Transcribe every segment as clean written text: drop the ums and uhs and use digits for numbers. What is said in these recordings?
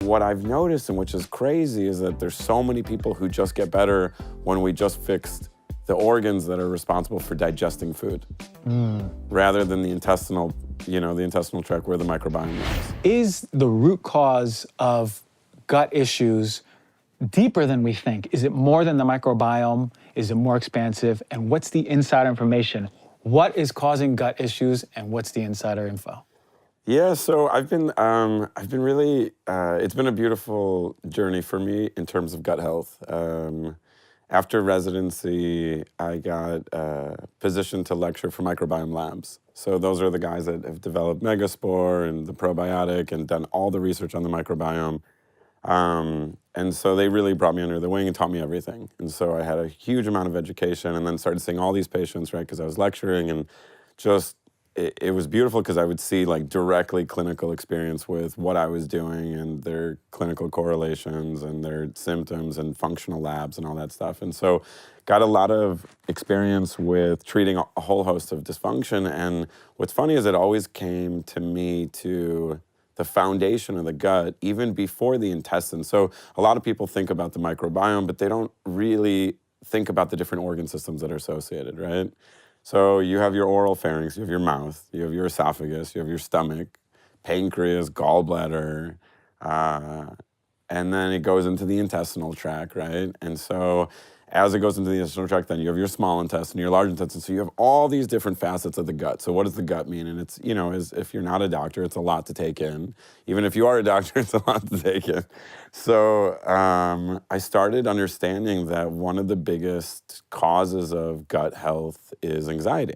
What I've noticed, and which is crazy, is that there's so many people who just get better when we just fixed the organs that are responsible for digesting food, rather than the intestinal, the intestinal tract where the microbiome lives. Is the root cause of gut issues deeper than we think? Is it more than the microbiome? Is it more expansive? And what's the insider information? What is causing gut issues, and what's the insider info? Yeah, so I've been really, it's been a beautiful journey for me in terms of gut health. After residency, I got positioned to lecture for Microbiome Labs. So those are the guys that have developed Megaspore and the probiotic and done all the research on the microbiome. And so they really brought me under their wing and taught me everything. And so I had a huge amount of education, and then started seeing all these patients, right, because I was lecturing, and just, it was beautiful because I would see like directly clinical experience with what I was doing and their clinical correlations and their symptoms and functional labs and all that stuff. And so got a lot of experience with treating a whole host of dysfunction. And what's funny is it always came to me to the foundation of the gut, even before the intestine. So a lot of people think about the microbiome, but they don't really think about the different organ systems that are associated, right? So you have your oral pharynx, you have your mouth, you have your esophagus, you have your stomach, pancreas, gallbladder, and then it goes into the intestinal tract, right? And so as it goes into the intestinal tract, then you have your small intestine, your large intestine. So you have all these different facets of the gut. So what does the gut mean? And it's, if you're not a doctor, it's a lot to take in. Even if you are a doctor, it's a lot to take in. So I started understanding that one of the biggest causes of gut health is anxiety.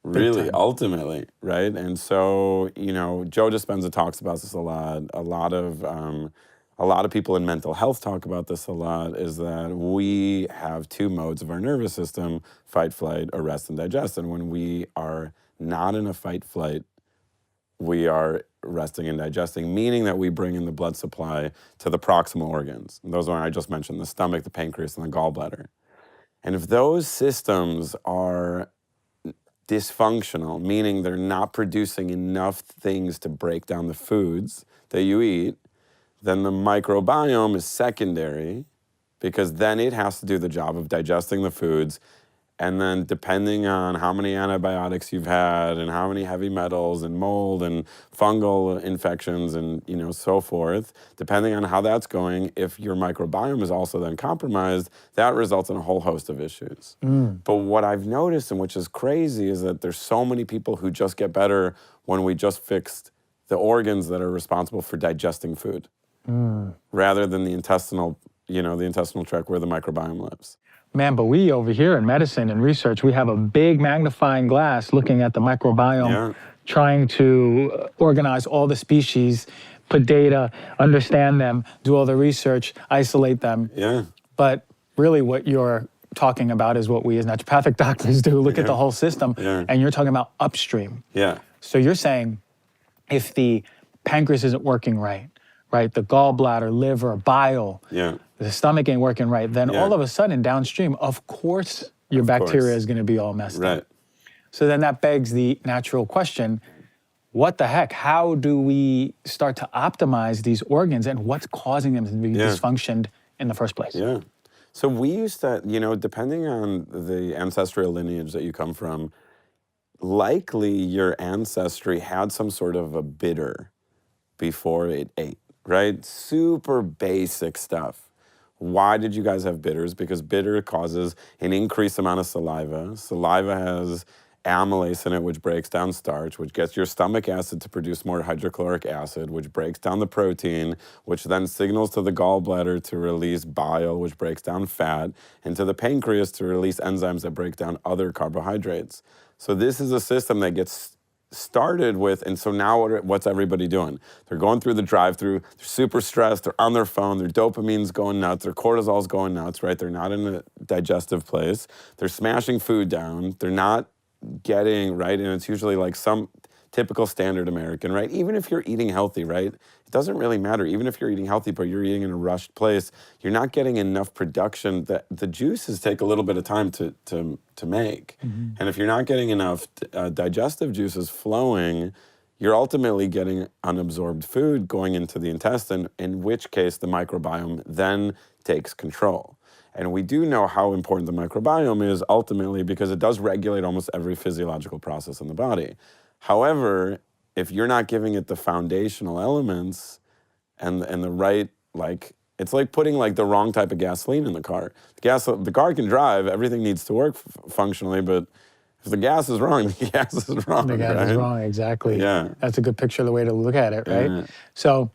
Really, ultimately, right? And so, Joe Dispenza talks about this a lot. A lot of people in mental health talk about this a lot, is that we have two modes of our nervous system: fight, flight, or rest and digest. And when we are not in a fight, flight, we are resting and digesting, meaning that we bring in the blood supply to the proximal organs. And those are, I just mentioned, the stomach, the pancreas, and the gallbladder. And if those systems are dysfunctional, meaning they're not producing enough things to break down the foods that you eat, then the microbiome is secondary, because then it has to do the job of digesting the foods. And then depending on how many antibiotics you've had and how many heavy metals and mold and fungal infections and so forth, depending on how that's going, if your microbiome is also then compromised, that results in a whole host of issues. But what I've noticed, and which is crazy, is that there's so many people who just get better when we just fixed the organs that are responsible for digesting food, rather than the intestinal, the intestinal tract where the microbiome lives. Man, but we over here in medicine and research, we have a big magnifying glass looking at the microbiome, trying to organize all the species, put data, understand them, do all the research, isolate them. But really what you're talking about is what we as naturopathic doctors do, look at the whole system, and you're talking about upstream. So you're saying if the pancreas isn't working right, the gallbladder, liver, bile, the stomach ain't working right, then all of a sudden downstream, of course, your bacteria is going to be all messed up. So then that begs the natural question, what the heck? How do we start to optimize these organs, and what's causing them to be dysfunctioned in the first place? So we used to, depending on the ancestral lineage that you come from, likely your ancestry had some sort of a bitter before it ate, right? Super basic stuff. Why did you guys have bitters? Because bitter causes an increased amount of saliva. Saliva has amylase in it, which breaks down starch, which gets your stomach acid to produce more hydrochloric acid, which breaks down the protein, which then signals to the gallbladder to release bile, which breaks down fat, and to the pancreas to release enzymes that break down other carbohydrates. So this is a system that gets started with, and so now what's everybody doing? They're going through the drive-through, they're super stressed, they're on their phone, their dopamine's going nuts, their cortisol's going nuts, right? They're not in a digestive place. They're smashing food down. They're not getting, right? And it's usually like some typical standard American, right? Even if you're eating healthy, right? It doesn't really matter. Even if you're eating healthy, but you're eating in a rushed place, you're not getting enough production. That the juices take a little bit of time to make. And if you're not getting enough digestive juices flowing, you're ultimately getting unabsorbed food going into the intestine, in which case the microbiome then takes control. And we do know how important the microbiome is ultimately because it does regulate almost every physiological process in the body. However, if you're not giving it the foundational elements and the right, like, it's like putting like the wrong type of gasoline in the car. The car can drive, everything needs to work functionally, but if the gas is wrong, the gas is wrong. The gas is wrong, exactly. Yeah. That's a good picture of the way to look at it, right? Yeah. So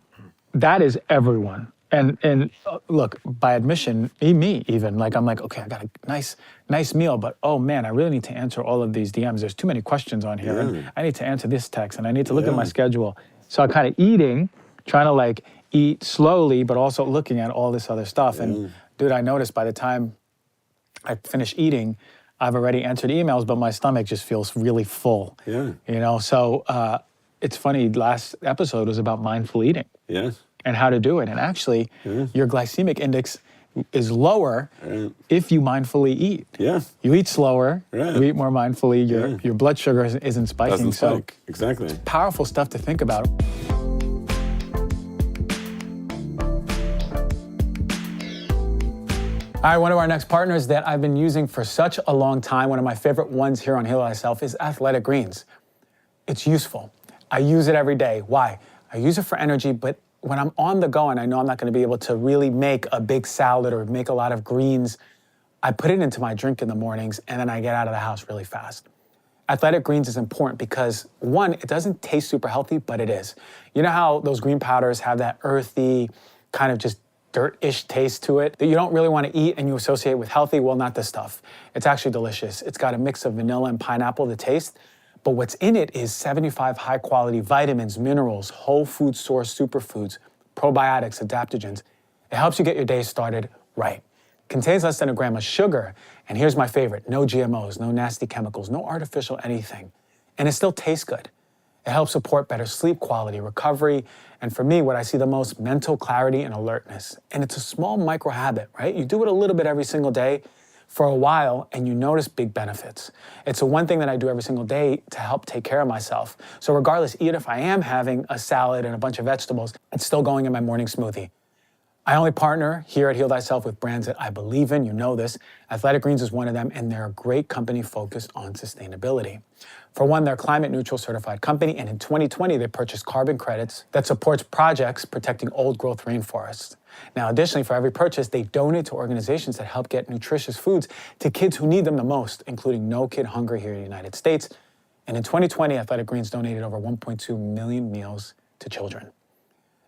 that is everyone. And look, by admission, me even, like I'm like, okay, I got a nice meal, but oh man, I really need to answer all of these DMs. There's too many questions on here, and I need to answer this text, and I need to look at my schedule. So I'm kind of eating, trying to like eat slowly, but also looking at all this other stuff. And dude, I noticed by the time I finish eating, I've already answered emails, but my stomach just feels really full. Yeah. You know, so it's funny, last episode was about mindful eating. Yes. And how to do it. And actually, your glycemic index is lower if you mindfully eat. Yeah. You eat slower, you eat more mindfully, your blood sugar isn't spiking. Doesn't spike. Exactly. It's powerful stuff to think about. All right, one of our next partners that I've been using for such a long time, one of my favorite ones here on Heal Thyself, is Athletic Greens. It's useful. I use it every day. Why? I use it for energy, but when I'm on the go and I know I'm not going to be able to really make a big salad or make a lot of greens, I put it into my drink in the mornings and then I get out of the house really fast. Athletic Greens is important because, one, it doesn't taste super healthy, but it is. You know how those green powders have that earthy, kind of just dirt-ish taste to it that you don't really want to eat and you associate with healthy? Well, not this stuff. It's actually delicious. It's got a mix of vanilla and pineapple to taste. But what's in it is 75 high-quality vitamins, minerals, whole food source superfoods, probiotics, adaptogens. It helps you get your day started right. Contains less than a gram of sugar. And here's my favorite, no GMOs, no nasty chemicals, no artificial anything. And it still tastes good. It helps support better sleep quality, recovery, and for me, what I see the most, mental clarity and alertness. And it's a small micro habit, right? You do it a little bit every single day for a while and you notice big benefits. It's the one thing that I do every single day to help take care of myself. So regardless, even if I am having a salad and a bunch of vegetables, it's still going in my morning smoothie. I only partner here at Heal Thyself with brands that I believe in, you know this. Athletic Greens is one of them, and they're a great company focused on sustainability. For one, they're a climate neutral certified company, and in 2020, they purchased carbon credits that supports projects protecting old growth rainforests. Now, additionally, for every purchase, they donate to organizations that help get nutritious foods to kids who need them the most, including No Kid Hungry here in the United States. And in 2020, Athletic Greens donated over 1.2 million meals to children.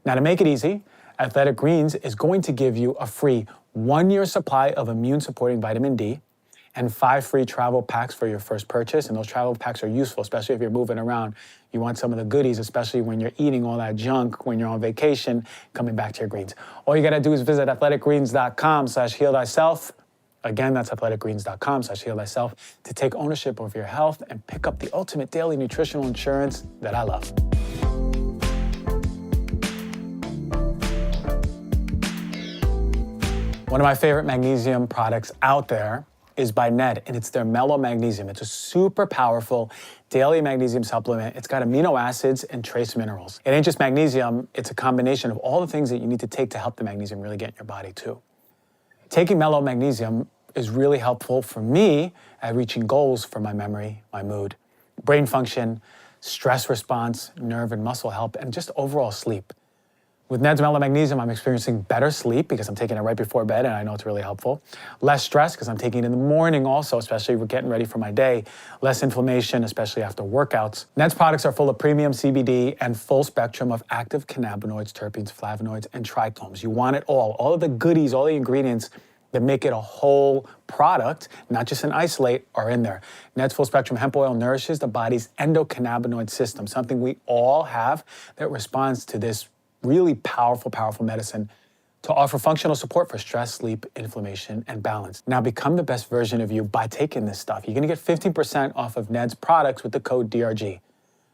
Now, to make it easy, Athletic Greens is going to give you a free 1-year supply of immune-supporting vitamin D and 5 free travel packs for your first purchase. And those travel packs are useful, especially if you're moving around. You want some of the goodies, especially when you're eating all that junk, when you're on vacation, coming back to your greens. All you gotta do is visit athleticgreens.com/heal-thyself. Again, that's athleticgreens.com/heal-thyself to take ownership of your health and pick up the ultimate daily nutritional insurance that I love. One of my favorite magnesium products out there is by Ned, and it's their Mellow Magnesium. It's a super powerful daily magnesium supplement. It's got amino acids and trace minerals. It ain't just magnesium, it's a combination of all the things that you need to take to help the magnesium really get in your body too. Taking Mellow Magnesium is really helpful for me at reaching goals for my memory, my mood, brain function, stress response, nerve and muscle health, and just overall sleep. With Ned's Mellow Magnesium, I'm experiencing better sleep because I'm taking it right before bed and I know it's really helpful. Less stress because I'm taking it in the morning also, especially with getting ready for my day. Less inflammation, especially after workouts. Ned's products are full of premium CBD and full spectrum of active cannabinoids, terpenes, flavonoids, and trichomes. You want it all of the goodies, all the ingredients that make it a whole product, not just an isolate, are in there. Ned's full spectrum hemp oil nourishes the body's endocannabinoid system, something we all have that responds to this really powerful medicine to offer functional support for stress, sleep, inflammation, and balance. Now become the best version of you by taking this stuff. You're gonna get 15% off of Ned's products with the code DRG.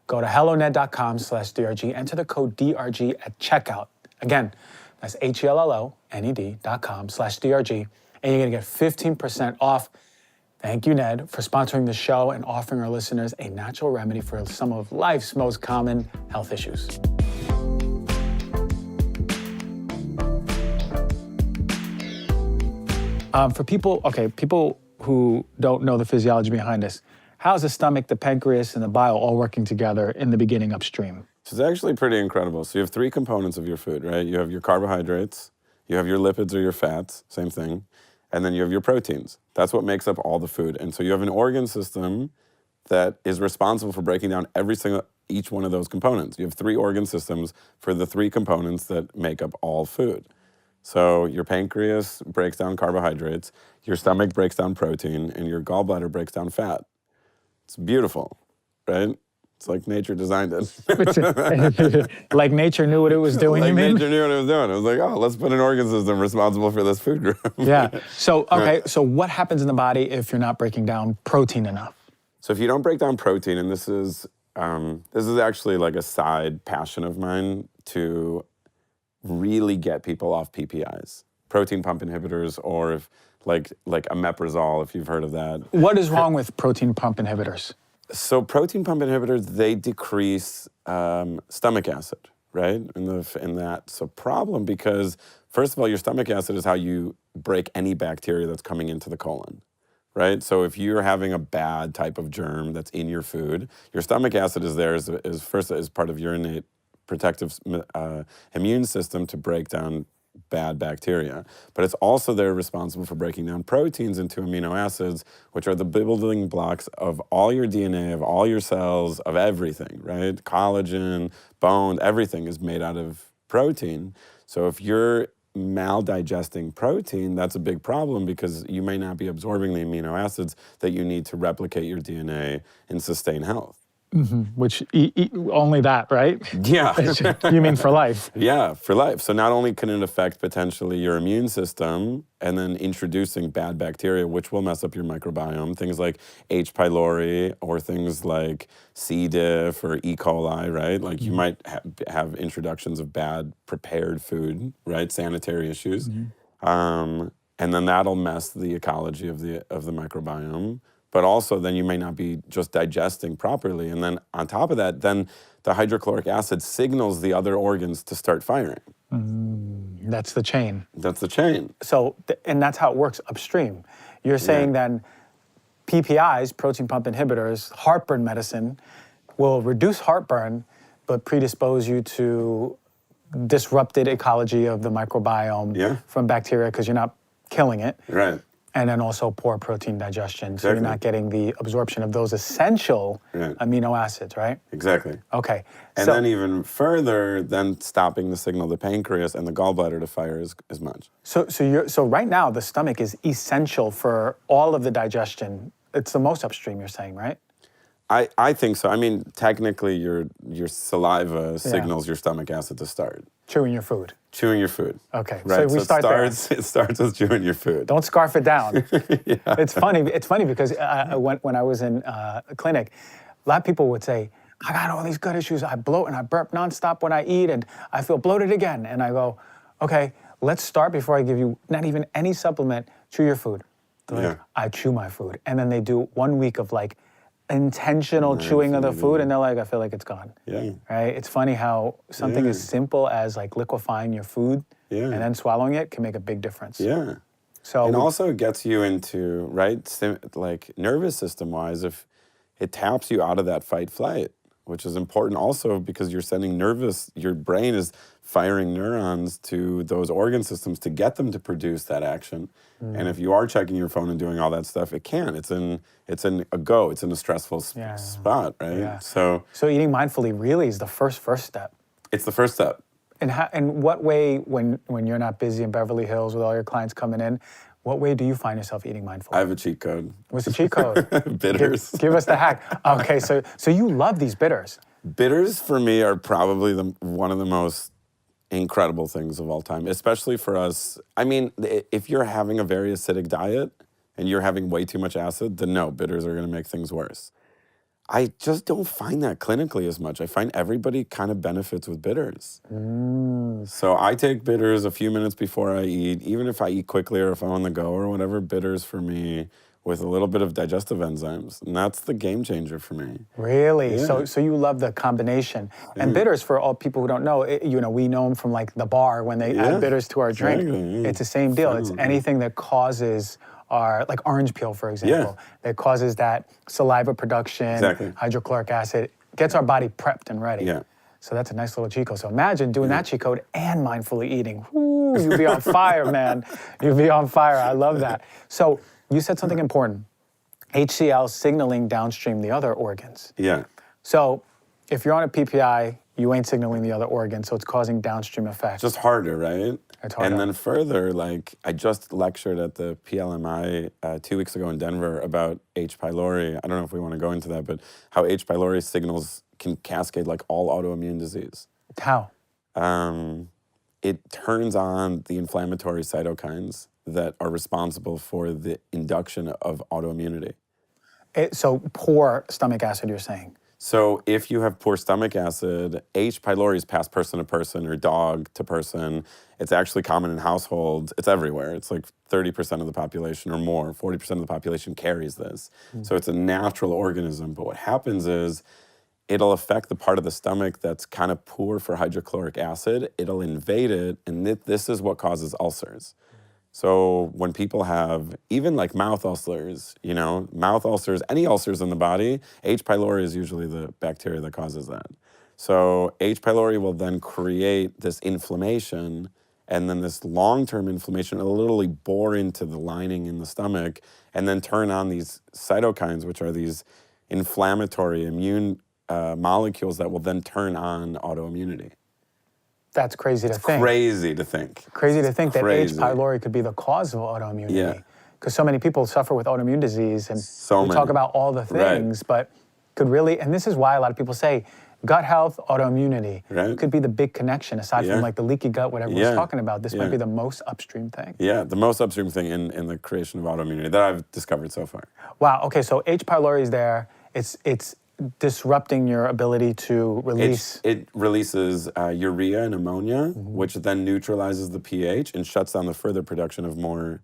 Go to helloned.com/DRG, enter the code DRG at checkout. Again, that's HELLONED.com/DRG, and you're gonna get 15% off Thank you, Ned, for sponsoring the show and offering our listeners a natural remedy for some of life's most common health issues. For people who don't know the physiology behind this, how's the stomach, the pancreas, and the bile all working together in the beginning upstream? So it's actually pretty incredible. So you have three components of your food, right? You have your carbohydrates, you have your lipids or your fats, same thing, and then you have your proteins. That's what makes up all the food. And so you have an organ system that is responsible for breaking down each one of those components. You have three organ systems for the three components that make up all food. So your pancreas breaks down carbohydrates, your stomach breaks down protein, and your gallbladder breaks down fat. It's beautiful, right? It's like nature designed it. Like nature knew what it was doing, you mean? Nature knew what it was doing. It was like, oh, let's put an organ system responsible for this food group. Yeah. So, so what happens in the body if you're not breaking down protein enough? So if you don't break down protein, and this is actually like a side passion of mine to really get people off PPIs, protein pump inhibitors, or if like omeprazole, if you've heard of that. What is wrong with protein pump inhibitors? So protein pump inhibitors, they decrease stomach acid, right? And that's a problem because, first of all, your stomach acid is how you break any bacteria that's coming into the colon, right? So if you're having a bad type of germ that's in your food, your stomach acid is there as part of your innate protective immune system to break down bad bacteria. But it's also there responsible for breaking down proteins into amino acids, which are the building blocks of all your DNA, of all your cells, of everything, right? Collagen, bone, everything is made out of protein. So if you're maldigesting protein, that's a big problem because you may not be absorbing the amino acids that you need to replicate your DNA and sustain health. Mm-hmm. Which only that, right? Yeah. You mean for life? Yeah, for life. So not only can it affect potentially your immune system and then introducing bad bacteria, which will mess up your microbiome, things like H. pylori or things like C. diff or E. coli, right? Like you might have introductions of bad prepared food, right? Sanitary issues. And then that'll mess the ecology of the microbiome. But also then you may not be just digesting properly. And then on top of that, then the hydrochloric acid signals the other organs to start firing. That's the chain. That's the chain. So, and that's how it works upstream. You're saying then PPIs, protein pump inhibitors, heartburn medicine, will reduce heartburn, but predispose you to disrupted ecology of the microbiome from bacteria because you're not killing it. Right. And then also poor protein digestion. So you're not getting the absorption of those essential amino acids, right? Exactly. Okay. And then even further, then stopping the signal of the pancreas and the gallbladder to fire as much. So right now, the stomach is essential for all of the digestion. It's the most upstream, you're saying, right? I think so. I mean, technically, your saliva signals your stomach acid to start. Chewing your food. Chewing your food. Okay, right. So it starts with chewing your food. Don't scarf it down. It's funny. It's funny because when I was in a clinic, a lot of people would say, "I got all these gut issues. I bloat and I burp nonstop when I eat, and I feel bloated again." And I go, "Okay, let's start before I give you not even any supplement. Chew your food." They're like, "I chew my food," and then they do 1 week of like intentional chewing of the food, and they're like, I feel like it's gone. Yeah. Right? It's funny how something as simple as like liquefying your food and then swallowing it can make a big difference. Yeah. So and also it gets you into, right, like nervous system wise, if it taps you out of that fight flight, which is important also because you're sending your brain is firing neurons to those organ systems to get them to produce that action. And if you are checking your phone and doing all that stuff, it can. It's in a stressful spot, right? Yeah. So eating mindfully really is the first step. It's the first step. In what way, when you're not busy in Beverly Hills with all your clients coming in, what way do you find yourself eating mindfully? I have a cheat code. What's the cheat code? Bitters. Give us the hack. Okay, so you love these bitters. Bitters for me are probably one of the most incredible things of all time, especially for us. I mean, if you're having a very acidic diet and you're having way too much acid, then no, bitters are going to make things worse. I just don't find that clinically as much. I find everybody kind of benefits with bitters. So I take bitters a few minutes before I eat, even if I eat quickly or if I'm on the go or whatever, bitters for me with a little bit of digestive enzymes, and that's the game changer for me. Really? Yeah. So you love the combination. And bitters, for all people who don't know, we know them from like the bar when they add bitters to our drink. Exactly, yeah. It's the same deal. It's anything that causes like orange peel, for example, that causes that saliva production, hydrochloric acid, gets our body prepped and ready. Yeah. So that's a nice little cheat code. So imagine doing that cheat code and mindfully eating. Woo, you'd be on fire, man. You'd be on fire. I love that. So you said something important. HCl signaling downstream the other organs. Yeah. So if you're on a PPI, you ain't signaling the other organs, so it's causing downstream effects. Just harder, right? It's harder. And then further, like I just lectured at the PLMI 2 weeks ago in Denver about H. pylori. I don't know if we want to go into that, but how H. pylori signals can cascade like all autoimmune disease. How? It turns on the inflammatory cytokines that are responsible for the induction of autoimmunity. So poor stomach acid, you're saying? So if you have poor stomach acid, H. pylori is passed person to person or dog to person. It's actually common in households. It's everywhere. It's like 30% of the population or more, 40% of the population carries this. So it's a natural organism. But what happens is it'll affect the part of the stomach that's kind of poor for hydrochloric acid. It'll invade it, and this is what causes ulcers. So when people have even like mouth ulcers, mouth ulcers, any ulcers in the body, H. pylori is usually the bacteria that causes that. So H. pylori will then create this inflammation, and then this long-term inflammation will literally bore into the lining in the stomach and then turn on these cytokines, which are these inflammatory immune molecules that will then turn on autoimmunity. That's crazy to think. Crazy to think. Crazy to think that H. pylori could be the cause of autoimmunity. Yeah. Because so many people suffer with autoimmune disease, and So we many. talk about all the things, but could really, and this is why a lot of people say gut health, autoimmunity could be the big connection, aside from like the leaky gut, what everyone's talking about. This might be the most upstream thing. Yeah, the most upstream thing in the creation of autoimmunity that I've discovered so far. Wow, okay, so H. pylori is there. It's disrupting your ability to release. It releases urea and ammonia, which then neutralizes the pH and shuts down the further production of more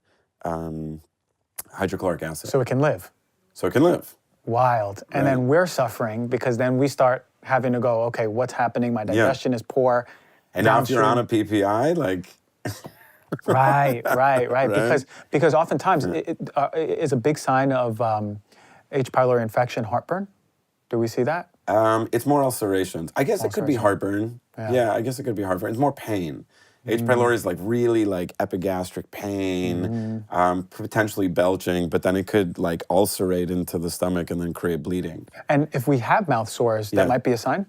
hydrochloric acid. So it can live. So it can live. Wild. And then we're suffering because then we start having to go, okay, what's happening? My digestion is poor. And now if you're on a PPI, like... Right. Because oftentimes it is a big sign of H. pylori infection heartburn. Do we see that? It's more ulcerations. I guess it could be heartburn. Yeah, I guess it could be heartburn. It's more pain. H. pylori is like really like epigastric pain, potentially belching, but then it could like ulcerate into the stomach and then create bleeding. And if we have mouth sores, that might be a sign?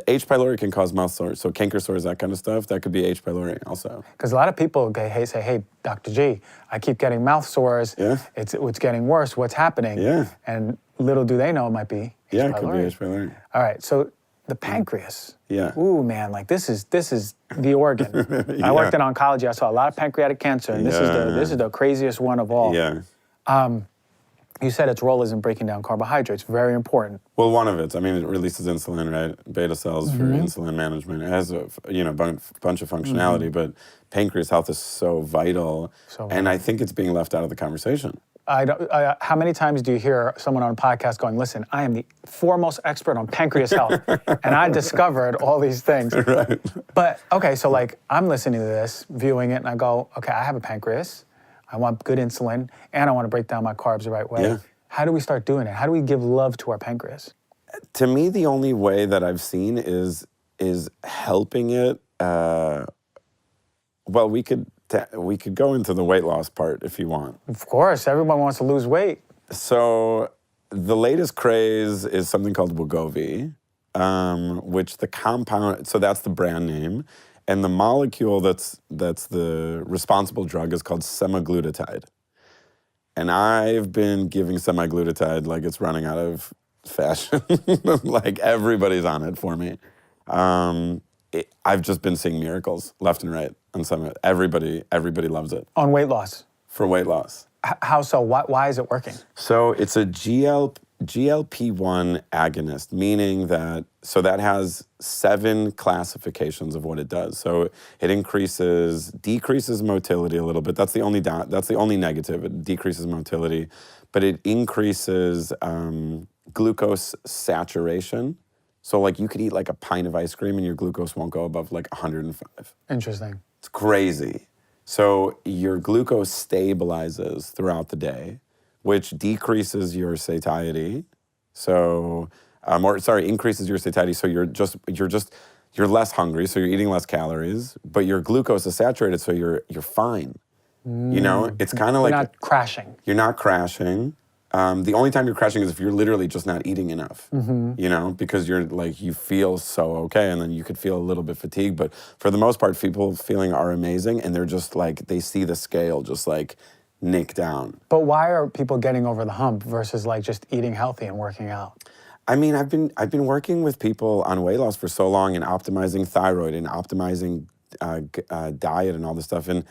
H. pylori can cause mouth sores, so canker sores, that kind of stuff, that could be H. pylori also. Because a lot of people say, hey, Dr. G, I keep getting mouth sores. It's getting worse. What's happening? And little do they know it might be H. pylori. It could be H. pylori. All right, so the pancreas. Yeah. Ooh, man, like this is the organ. I worked in oncology. I saw a lot of pancreatic cancer, and this is the craziest one of all. You said its role is in breaking down carbohydrates. Very important. Well, one of it. I mean, it releases insulin, right? Beta cells for insulin management. It has a bunch of functionality, but pancreas health is so vital, and I think it's being left out of the conversation. How many times do you hear someone on a podcast going, listen, I am the foremost expert on pancreas health, and I discovered all these things. Right. But, okay, so like I'm listening to this, viewing it, and I go, okay, I have a pancreas. I want good insulin, and I want to break down my carbs the right way. Yeah. How do we start doing it? How do we give love to our pancreas? To me, the only way that I've seen is helping it. Well, we could go into the weight loss part if you want. Of course, everyone wants to lose weight. So the latest craze is something called Wegovy, which the compound, so that's the brand name, and the molecule that's the responsible drug is called semaglutide. And I've been giving semaglutide like it's running out of fashion. Like everybody's on it for me. I've just been seeing miracles left and right on some. Everybody loves it. On weight loss? For weight loss. How so? Why is it working? So it's a GLP-1 agonist, meaning that, so that has 7 classifications of what it does. So it decreases motility a little bit. That's the only negative. It decreases motility, but it increases glucose saturation. So like you could eat like a pint of ice cream and your glucose won't go above like 105. Interesting. It's crazy. So your glucose stabilizes throughout the day, which decreases your satiety. So, increases your satiety. So you're less hungry. So you're eating less calories, but your glucose is saturated. So you're fine. You know, it's kind of like you're not crashing. You're not crashing. The only time you're crashing is if you're literally just not eating enough, you know, because you're like, you feel so okay, and then you could feel a little bit fatigued. But for the most part, people feeling are amazing, and they're just like, they see the scale just like nick down. But why are people getting over the hump versus like just eating healthy and working out? I mean, I've been working with people on weight loss for so long and optimizing thyroid and optimizing diet and all this stuff, and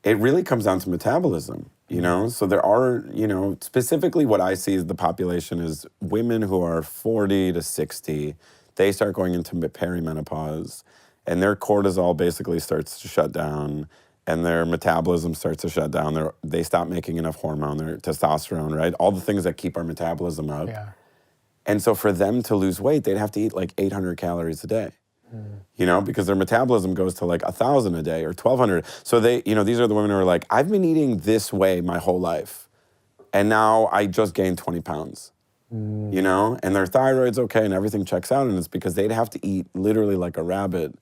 it really comes down to metabolism. You know, so there are, you know, specifically what I see is the population is women who are 40 to 60. They start going into perimenopause, and their cortisol basically starts to shut down, and their metabolism starts to shut down. They stop making enough hormone, their testosterone, right? All the things that keep our metabolism up. Yeah. And so for them to lose weight, they'd have to eat like 800 calories a day. You know, because their metabolism goes to like 1,000 a day or 1,200. So they, you know, these are the women who are like, I've been eating this way my whole life, and now I just gained 20 pounds, you know, and their thyroid's okay and everything checks out, and it's because they'd have to eat literally like a rabbit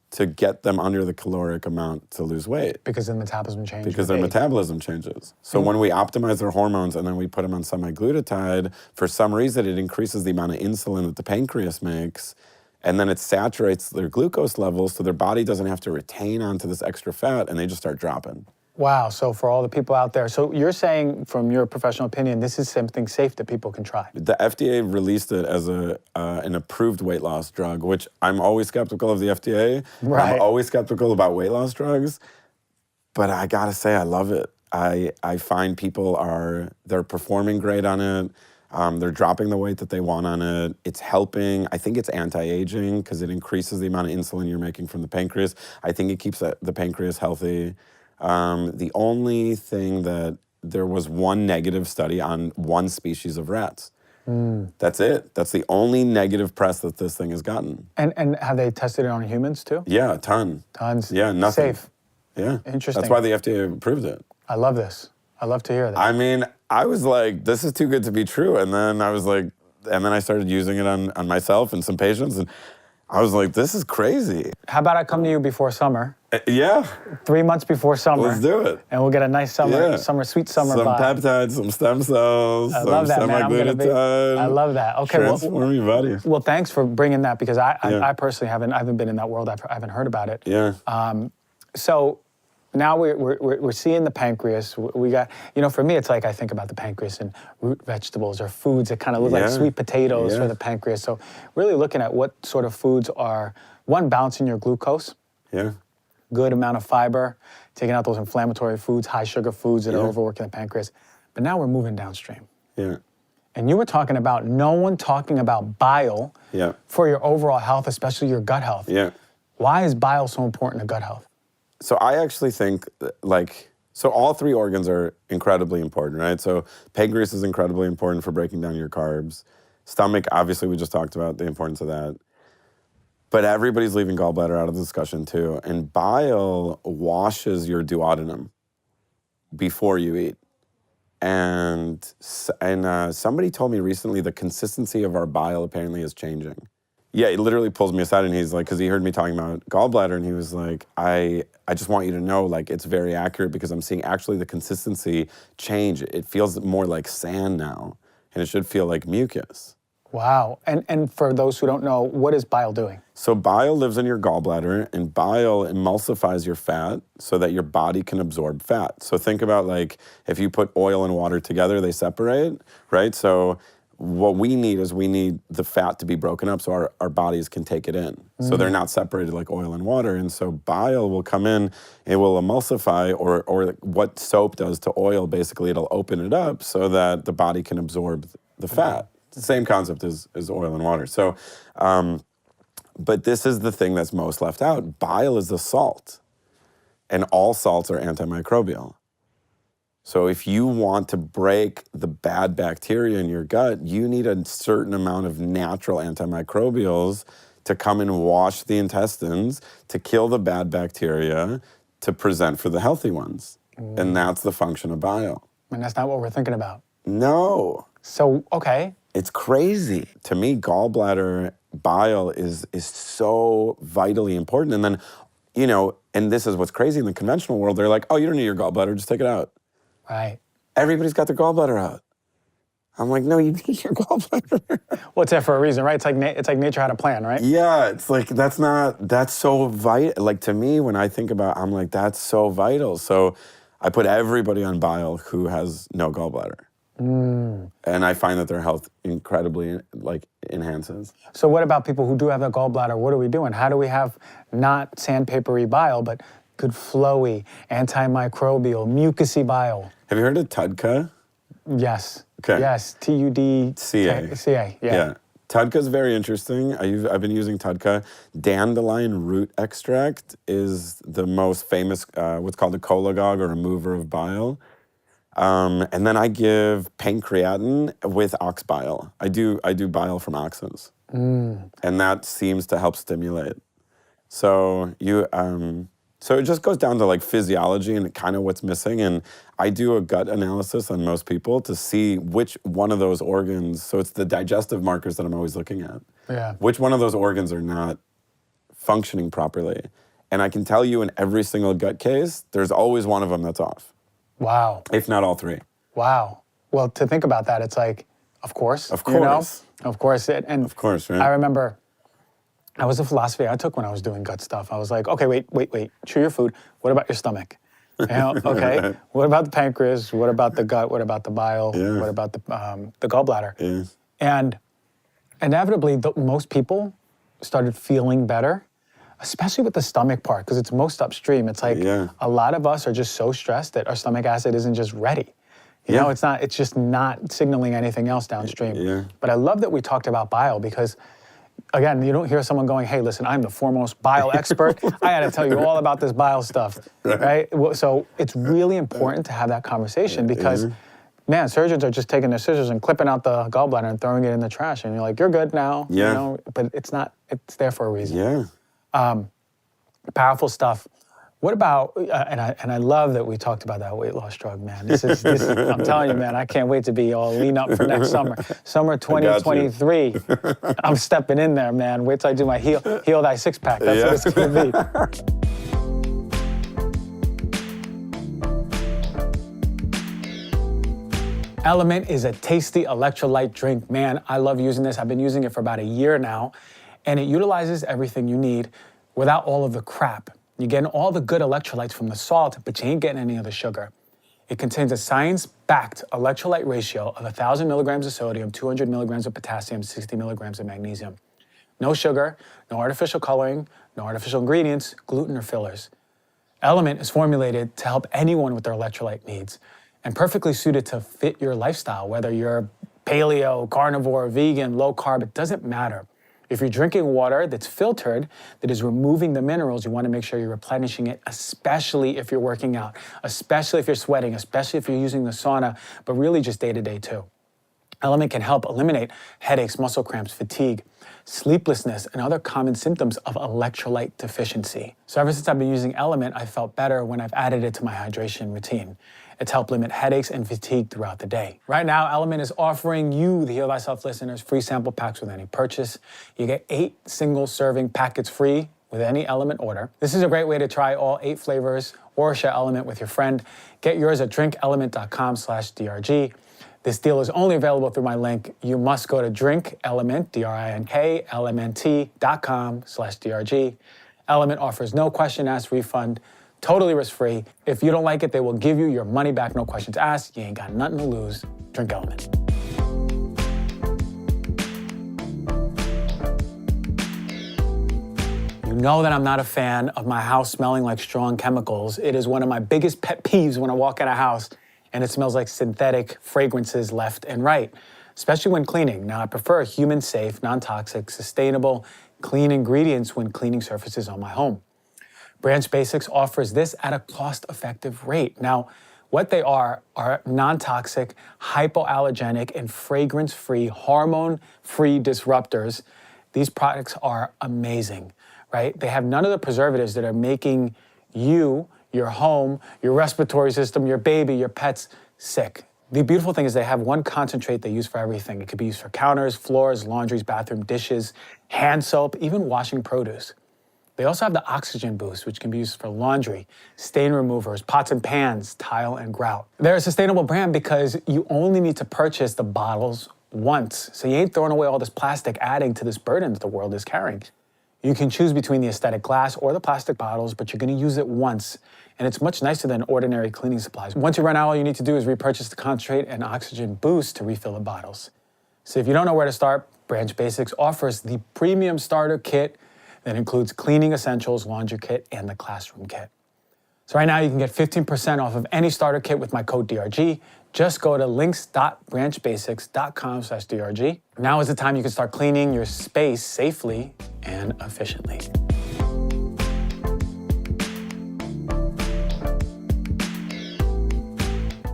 to get them under the caloric amount to lose weight. Because their metabolism changes. Because their metabolism changes. So when we optimize their hormones and then we put them on semaglutide, for some reason it increases the amount of insulin that the pancreas makes, and then it saturates their glucose levels so their body doesn't have to retain onto this extra fat, and they just start dropping. Wow, so for all the people out there, so you're saying from your professional opinion, this is something safe that people can try? The FDA released it as an approved weight loss drug, which I'm always skeptical of the FDA. Right. I'm always skeptical about weight loss drugs, but I gotta say I love it. I find people they're performing great on it. They're dropping the weight that they want on it. It's helping. I think it's anti-aging because it increases the amount of insulin you're making from the pancreas. I think it keeps the pancreas healthy. The only thing that there was one negative study on one species of rats. That's it. That's the only negative press that this thing has gotten. And have they tested it on humans too? Yeah, a ton. Tons. Yeah, nothing. Safe. Yeah. Interesting. That's why the FDA approved it. I love this. I love to hear that. I mean, I was like, this is too good to be true. And then I was like, and then I started using it on myself and some patients. And I was like, this is crazy. How about I come to you before summer? Yeah. 3 months before summer. Let's do it. And we'll get a nice summer, sweet summer some vibe. peptides, some stem cells, I love that, some man. semaglutide. I love that. Okay, transform your body. Well, thanks for bringing that because I personally haven't been in that world. I haven't heard about it. Yeah. So now we're seeing the pancreas. We got, you know, for me, it's like I think about the pancreas and root vegetables or foods that kind of look like sweet potatoes for the pancreas. So really looking at what sort of foods are, one, balancing your glucose. Yeah. Good amount of fiber, taking out those inflammatory foods, high sugar foods that are overworking the pancreas. But now we're moving downstream. Yeah. And you were talking about no one talking about bile for your overall health, especially your gut health. Yeah. Why is bile so important to gut health? So I actually think so all 3 organs are incredibly important, right? So pancreas is incredibly important for breaking down your carbs. Stomach, obviously we just talked about the importance of that. But everybody's leaving gallbladder out of the discussion too. And bile washes your duodenum before you eat. And somebody told me recently the consistency of our bile apparently is changing. Yeah, he literally pulls me aside and he's like, because he heard me talking about gallbladder, and he was like, I just want you to know, like, it's very accurate because I'm seeing actually the consistency change. It feels more like sand now, and it should feel like mucus. Wow. And for those who don't know, what is bile doing? So bile lives in your gallbladder, and bile emulsifies your fat so that your body can absorb fat. So think about like if you put oil and water together, they separate, right? So what we need is the fat to be broken up so our bodies can take it in. So they're not separated like oil and water. And so bile will come in, it will emulsify, or what soap does to oil, basically it'll open it up so that the body can absorb the fat. the same concept as oil and water. So, but this is the thing that's most left out. Bile is a salt, and all salts are antimicrobial. So if you want to break the bad bacteria in your gut, you need a certain amount of natural antimicrobials to come and wash the intestines, to kill the bad bacteria, to present for the healthy ones. And that's the function of bile. And that's not what we're thinking about. No. So, okay. It's crazy. To me, gallbladder bile is so vitally important. And then, you know, and this is what's crazy in the conventional world, they're like, oh, you don't need your gallbladder, just take it out. Right. Everybody's got their gallbladder out. I'm like, no, you need your gallbladder. Well, it's there for a reason, right? It's like nature had a plan, right? Yeah, it's like, that's so vital. Like, to me, when I think about, I'm like, that's so vital. So I put everybody on bile who has no gallbladder. And I find that their health incredibly, like, enhances. So what about people who do have a gallbladder? What are we doing? How do we have not sandpapery bile, but good flowy, antimicrobial, mucousy bile? Have you heard of TUDCA? Yes. Okay. Yes, TUDCA. CA, yeah. TUDCA is very interesting. I've been using TUDCA. Dandelion root extract is the most famous, what's called a cholagogue, or remover of bile. And then I give pancreatin with ox bile. I do bile from oxes. And that seems to help stimulate. So so it just goes down to like physiology and kind of what's missing. And I do a gut analysis on most people to see which one of those organs, so it's the digestive markers that I'm always looking at. Yeah. Which one of those organs are not functioning properly. And I can tell you in every single gut case, there's always one of them that's off. Wow. If not all three. Wow. Well, to think about that, it's like, of course. Of course. You know? Of course. And of course, right? I remember, that was a philosophy I took when I was doing gut stuff. I was like, okay, wait. Chew your food. What about your stomach? You know, okay. What about the pancreas? What about the gut? What about the bile? Yeah. What about the gallbladder? Yeah. And inevitably, most people started feeling better, especially with the stomach part, because it's most upstream. It's like a lot of us are just so stressed that our stomach acid isn't just ready. You know, it's just not signaling anything else downstream. Yeah. But I love that we talked about bile, because again, you don't hear someone going, hey, listen, I'm the foremost bile expert. I got to tell you all about this bile stuff, right? So it's really important to have that conversation, because, man, surgeons are just taking their scissors and clipping out the gallbladder and throwing it in the trash. And you're like, you're good now. Yeah. You know, but it's not, it's there for a reason. Yeah. Powerful stuff. What about, and I love that we talked about that weight loss drug, man. This is I'm telling you, man, I can't wait to be all lean up for next summer. Summer 2023. I'm stepping in there, man. Wait till I do my heal thy six pack. That's what it's gonna be. Element is a tasty electrolyte drink. Man, I love using this. I've been using it for about a year now, and it utilizes everything you need without all of the crap. You're getting all the good electrolytes from the salt, but you ain't getting any of the sugar. It contains a science-backed electrolyte ratio of 1,000 milligrams of sodium, 200 milligrams of potassium, 60 milligrams of magnesium. No sugar, no artificial coloring, no artificial ingredients, gluten or fillers. Element is formulated to help anyone with their electrolyte needs and perfectly suited to fit your lifestyle, whether you're paleo, carnivore, vegan, low carb, it doesn't matter. If you're drinking water that's filtered, that is removing the minerals, you want to make sure you're replenishing it, especially if you're working out, especially if you're sweating, especially if you're using the sauna, but really just day-to-day too. Element can help eliminate headaches, muscle cramps, fatigue, sleeplessness, and other common symptoms of electrolyte deficiency. So ever since I've been using Element, I felt better when I've added it to my hydration routine. It's helped limit headaches and fatigue throughout the day. Right now, Element is offering you, the Heal Thyself listeners, free sample packs with any purchase. You get 8 single-serving packets free with any Element order. This is a great way to try all 8 flavors or share Element with your friend. Get yours at drinkelement.com/DRG. This deal is only available through my link. You must go to drinkelement, DRINKELMNT.com/DRG. Element offers no question asked refund. Totally risk-free. If you don't like it, they will give you your money back, no questions asked. You ain't got nothing to lose. Drink Element. You know that I'm not a fan of my house smelling like strong chemicals. It is one of my biggest pet peeves when I walk in a house and it smells like synthetic fragrances left and right. especially when cleaning. Now, I prefer human-safe, non-toxic, sustainable, clean ingredients when cleaning surfaces on my home. Branch Basics offers this at a cost-effective rate. Now, what they are non-toxic, hypoallergenic, and fragrance-free, hormone-free disruptors. These products are amazing, right? They have none of the preservatives that are making you, your home, your respiratory system, your baby, your pets sick. The beautiful thing is they have one concentrate they use for everything. It could be used for counters, floors, laundries, bathroom, dishes, hand soap, even washing produce. They also have the Oxygen Boost, which can be used for laundry, stain removers, pots and pans, tile, and grout. They're a sustainable brand because you only need to purchase the bottles once. So you ain't throwing away all this plastic, adding to this burden that the world is carrying. You can choose between the aesthetic glass or the plastic bottles, but you're gonna use it once. And it's much nicer than ordinary cleaning supplies. Once you run out, all you need to do is repurchase the concentrate and Oxygen Boost to refill the bottles. So if you don't know where to start, Branch Basics offers the premium starter kit that includes cleaning essentials, laundry kit, and the classroom kit. So right now you can get 15% off of any starter kit with my code DRG. Just go to links.branchbasics.com/DRG. Now is the time you can start cleaning your space safely and efficiently.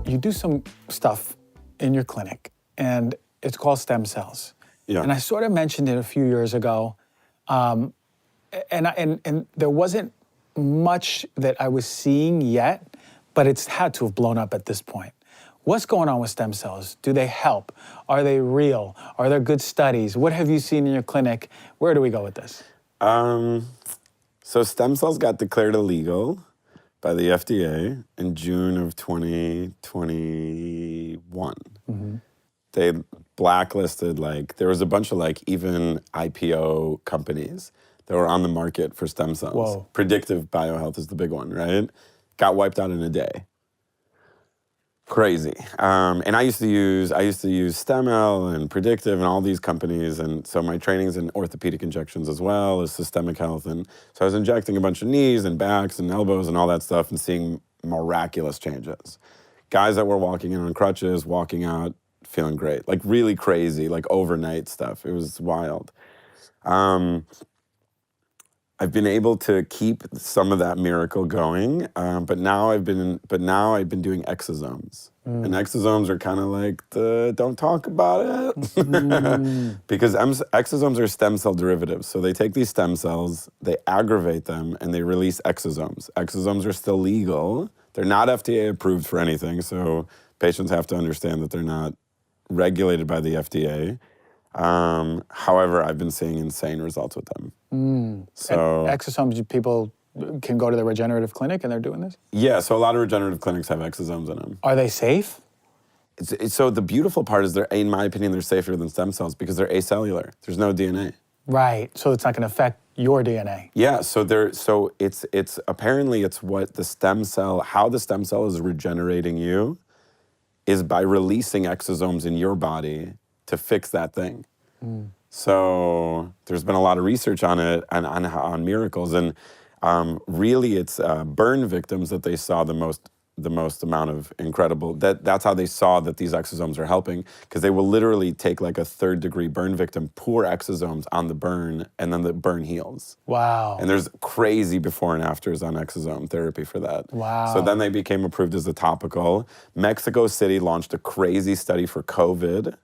You do some stuff in your clinic, and it's called stem cells. Yeah. And I sort of mentioned it a few years ago, and there wasn't much that I was seeing yet, but it's had to have blown up at this point. What's going on with stem cells? Do they help? Are they real? Are there good studies? What have you seen in your clinic? Where do we go with this? So stem cells got declared illegal by the FDA in June of 2021. Mm-hmm. They blacklisted, there was a bunch of even IPO companies that were on the market for stem cells. Whoa. Predictive Biohealth is the big one, right? Got wiped out in a day. Crazy. And I used to use StemL and Predictive and all these companies, and so my training's in orthopedic injections as well as systemic health, and so I was injecting a bunch of knees and backs and elbows and all that stuff and seeing miraculous changes. Guys that were walking in on crutches, walking out, feeling great, really crazy, overnight stuff. It was wild. I've been able to keep some of that miracle going, but now I've been doing exosomes. And exosomes are kind of don't talk about it. Because exosomes are stem cell derivatives. So they take these stem cells, they aggravate them, and they release exosomes. Exosomes are still legal. They're not FDA approved for anything, so patients have to understand that they're not regulated by the FDA. However, I've been seeing insane results with them. So exosomes, people can go to the regenerative clinic and they're doing this? Yeah, so a lot of regenerative clinics have exosomes in them. Are they safe? So the beautiful part is, in my opinion, they're safer than stem cells because they're acellular. There's no DNA. Right, so it's not going to affect your DNA. Yeah, so it's apparently it's what the stem cell, how the stem cell is regenerating you is by releasing exosomes in your body to fix that thing. So there's been a lot of research on it and on miracles, and really it's burn victims that they saw the most amount of incredible, that's how they saw that these exosomes are helping, because they will literally take a 3rd degree burn victim, pour exosomes on the burn, and then the burn heals. Wow. And there's crazy before and afters on exosome therapy for that. Wow. So then they became approved as a topical. Mexico City launched a crazy study for COVID.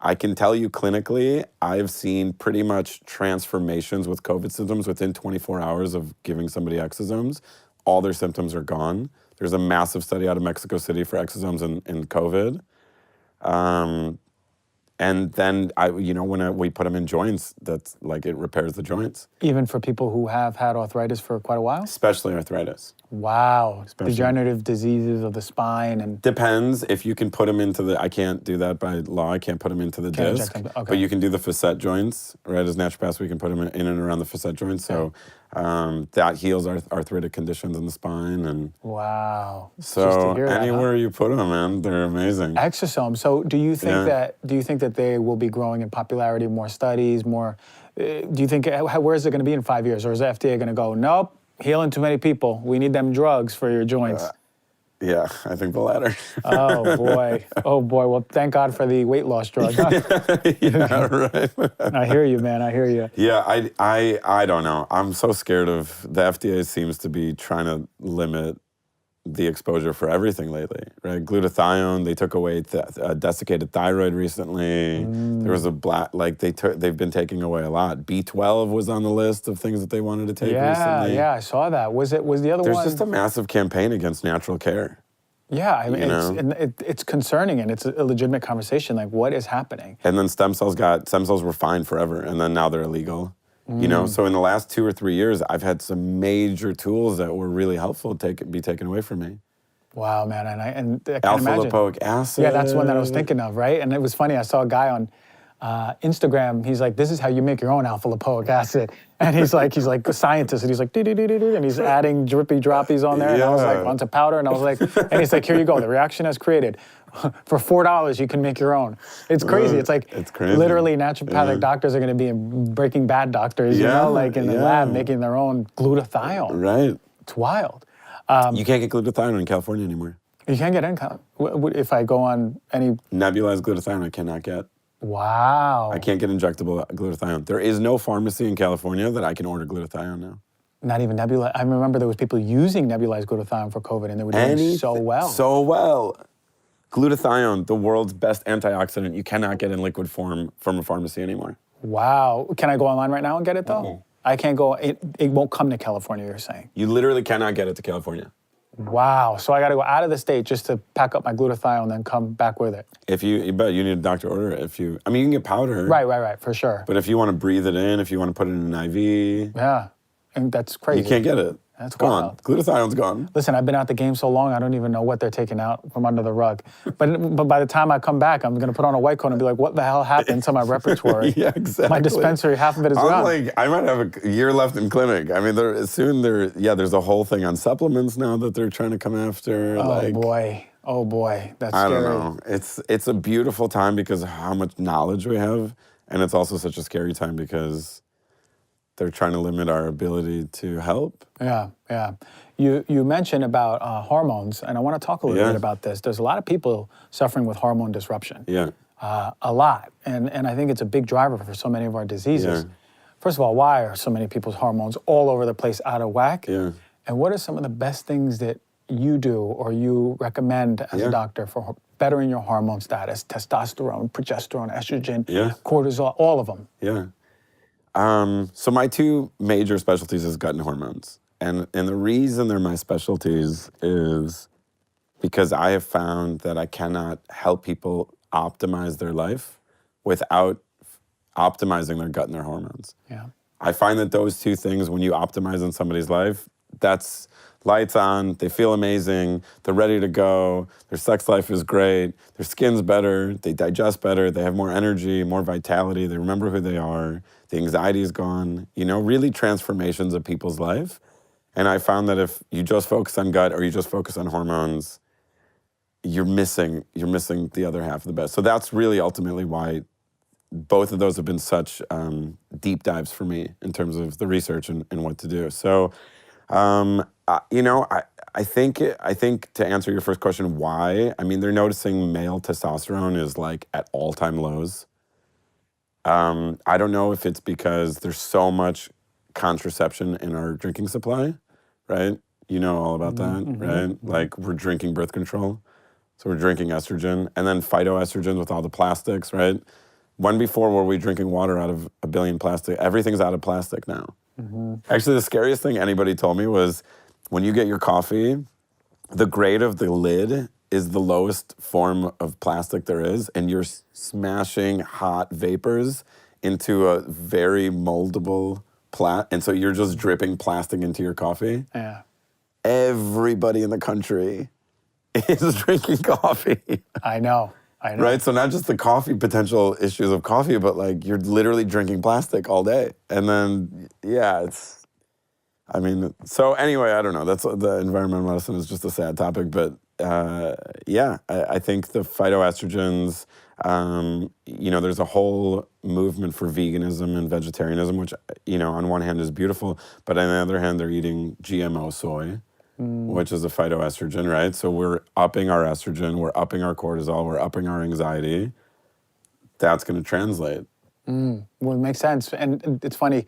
I can tell you clinically, I've seen pretty much transformations with COVID symptoms within 24 hours of giving somebody exosomes. All their symptoms are gone. There's a massive study out of Mexico City for exosomes in COVID. And then, when we put them in joints, that's it repairs the joints. Even for people who have had arthritis for quite a while? Especially arthritis. Wow. Degenerative diseases of the spine and... Depends if you can put them into the... I can't do that by law. I can't put them into the disc. Okay. But you can do the facet joints, right? As naturopaths, we can put them in and around the facet joints. So that heals arthritic conditions in the spine. And wow. So anywhere you put them, man, they're amazing. Exosomes. So do you think that they will be growing in popularity, more studies, more... do you think, where is it going to be in 5 years? Or is the FDA going to go, nope, healing too many people. We need them drugs for your joints? Yeah, I think the latter. Oh boy. Oh boy. Well, thank God for the weight loss drug. Yeah, right. I hear you, man. I hear you. Yeah, I don't know. I'm so scared of the FDA seems to be trying to limit the exposure for everything lately, right? Glutathione, they took away desiccated thyroid recently. There was a they've been taking away a lot. B12 was on the list of things that they wanted to take recently. Yeah, I saw that. Was the other There's one? just a massive campaign against natural care. Yeah, I mean, You know? it's concerning, and it's a legitimate conversation. Like, what is happening? And then stem cells were fine forever, and then now they're illegal. You know, so in the last 2 or 3 years, I've had some major tools that were really helpful be taken away from me. Wow, man, and I can Alpha imagine. lipoic acid. Yeah, that's one that I was thinking of, right? And it was funny. I saw a guy on Instagram. He's like, "This is how you make your own alpha lipoic acid," and he's like a scientist, and he's like, and he's adding drippy droppies on there, and I was like, onto powder, and I was like, and he's like, "Here you go. The reaction has created." For $4, you can make your own. It's crazy. It's like literally naturopathic doctors are going to be Breaking Bad doctors, you know, like in the lab making their own glutathione. Right. It's wild. You can't get glutathione in California anymore. You can't get if I go on any Nebulized glutathione, I cannot get. Wow. I can't get injectable glutathione. There is no pharmacy in California that I can order glutathione now. Not even nebulized. I remember there was people using nebulized glutathione for COVID, and they were doing so well. So well. Glutathione, the world's best antioxidant, you cannot get in liquid form from a pharmacy anymore. Wow. Can I go online right now and get it, though? I can't go. It won't come to California, you're saying? You literally cannot get it to California. Wow. So I got to go out of the state just to pack up my glutathione and then come back with it. But you need a doctor order it. You can get powder. Right, for sure. But if you want to breathe it in, if you want to put it in an IV. Yeah. And that's crazy. You can't get it. That's gone. Glutathione's gone. Listen, I've been out the game so long, I don't even know what they're taking out from under the rug. But by the time I come back, I'm going to put on a white coat and be like, what the hell happened to my repertoire? Yeah, exactly. My dispensary, half of it is gone. Like, I might have a year left in clinic. I mean, there's a whole thing on supplements now that they're trying to come after. Oh, boy. That's scary. I don't know. It's a beautiful time because of how much knowledge we have. And it's also such a scary time because they're trying to limit our ability to help. Yeah. You mentioned about hormones, and I want to talk a little bit about this. There's a lot of people suffering with hormone disruption. Yeah. A lot. And I think it's a big driver for so many of our diseases. Yeah. First of all, why are so many people's hormones all over the place out of whack? Yeah. And what are some of the best things that you do or you recommend as a doctor for bettering your hormone status? Testosterone, progesterone, estrogen, cortisol, all of them. Yeah. So my two major specialties is gut and hormones. And the reason they're my specialties is because I have found that I cannot help people optimize their life without optimizing their gut and their hormones. Yeah. I find that those two things, when you optimize in somebody's life, that's lights on, they feel amazing, they're ready to go, their sex life is great, their skin's better, they digest better, they have more energy, more vitality, they remember who they are, the anxiety is gone, really transformations of people's life. And I found that if you just focus on gut or you just focus on hormones, you're missing the other half of the best. So that's really ultimately why both of those have been such deep dives for me in terms of the research and what to do. So, I think to answer your first question, why? I mean, they're noticing male testosterone is like at all-time lows. I don't know if it's because there's so much contraception in our drinking supply, right? You know all about that, right? Like we're drinking birth control, so we're drinking estrogen, and then phytoestrogens with all the plastics, right? When before were we drinking water out of a billion plastic? Everything's out of plastic now. Actually, the scariest thing anybody told me was when you get your coffee, the grade of the lid is the lowest form of plastic there is, and you're smashing hot vapors into a very moldable and so you're just dripping plastic into your coffee. Yeah. Everybody in the country is drinking coffee. I know. Right? So not just the potential issues of coffee, but like you're literally drinking plastic all day. And then, so anyway, I don't know. That's the environmental medicine is just a sad topic, but I think the phytoestrogens, there's a whole movement for veganism and vegetarianism, which, on one hand is beautiful, but on the other hand, they're eating GMO soy, which is a phytoestrogen, right? So we're upping our estrogen, we're upping our cortisol, we're upping our anxiety. That's going to translate. Well, it makes sense. And it's funny,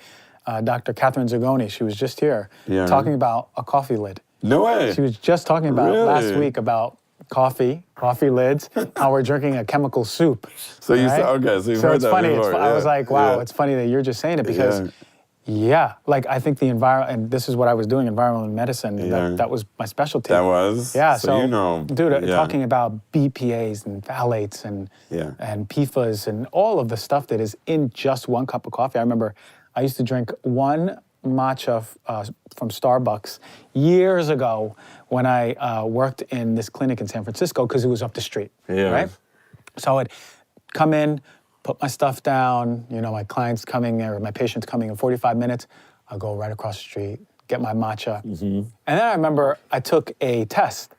Dr. Catherine Zagoni, she was just here talking about a coffee lid. No way. She was just talking about last week about coffee lids, how we're drinking a chemical soup. So you said, okay, so you've heard it's that funny. before. I was like, wow, it's funny that you're just saying it because, like I think the environment, and this is what I was doing, environmental medicine, that was my specialty. That was? Yeah, so you know. Dude, talking about BPAs and phthalates and PFAS and all of the stuff that is in just one cup of coffee. I remember I used to drink one matcha from Starbucks years ago when I worked in this clinic in San Francisco because it was up the street, right? So I'd come in, put my stuff down, my clients coming or my patients coming in 45 minutes, I'll go right across the street, get my matcha. And then I remember I took a test,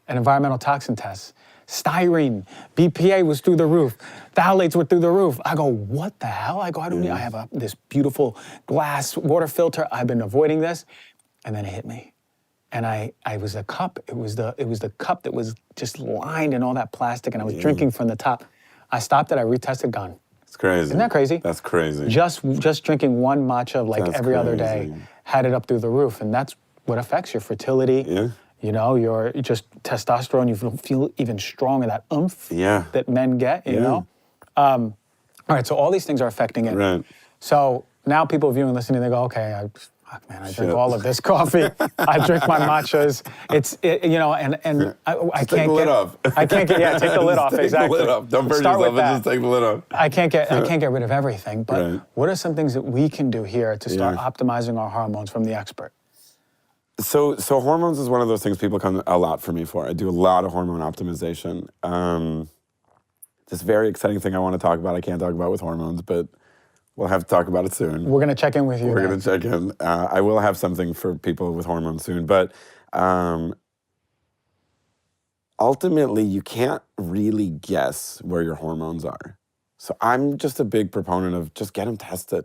an environmental toxin test. Styrene, BPA was through the roof, phthalates were through the roof. I go, what the hell? I go, I don't need, I have this beautiful glass water filter. I've been avoiding this. And then it hit me. And I was a cup, it was the cup that was just lined in all that plastic and I was drinking from the top. I stopped it, I retested, gone. It's crazy. Isn't that crazy? That's crazy. Just drinking one matcha like every other day had it up through the roof. And that's what affects your fertility. Your just testosterone, you feel even stronger, that oomph that men get, you know? All right, so all these things are affecting it. Right. So now people viewing and listening, they go, okay, I drink all of this coffee. I drink my matchas. And I can't take the lid off. I can't get, take the lid off, exactly. Take the lid off. Don't burn yourself and just take the lid off. I can't get rid of everything, but what are some things that we can do here to start optimizing our hormones from the expert? So hormones is one of those things people come a lot for me for. I do a lot of hormone optimization. This very exciting thing I want to talk about, I can't talk about with hormones, but we'll have to talk about it soon. We're going to check in with you. We're going to check in. I will have something for people with hormones soon, but ultimately you can't really guess where your hormones are. So I'm just a big proponent of just get them tested.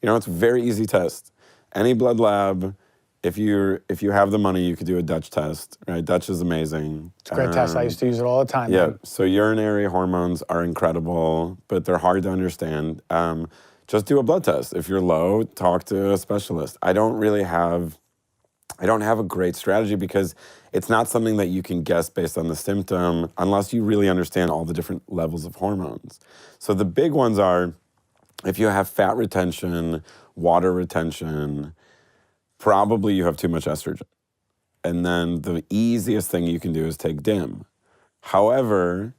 It's a very easy test. Any blood lab. If you have the money, you could do a Dutch test, right? Dutch is amazing. It's a great test. I used to use it all the time. Yeah, so urinary hormones are incredible, but they're hard to understand. Just do a blood test. If you're low, talk to a specialist. I don't have a great strategy because it's not something that you can guess based on the symptom unless you really understand all the different levels of hormones. So the big ones are if you have fat retention, water retention, probably you have too much estrogen. And then the easiest thing you can do is take DIM. However,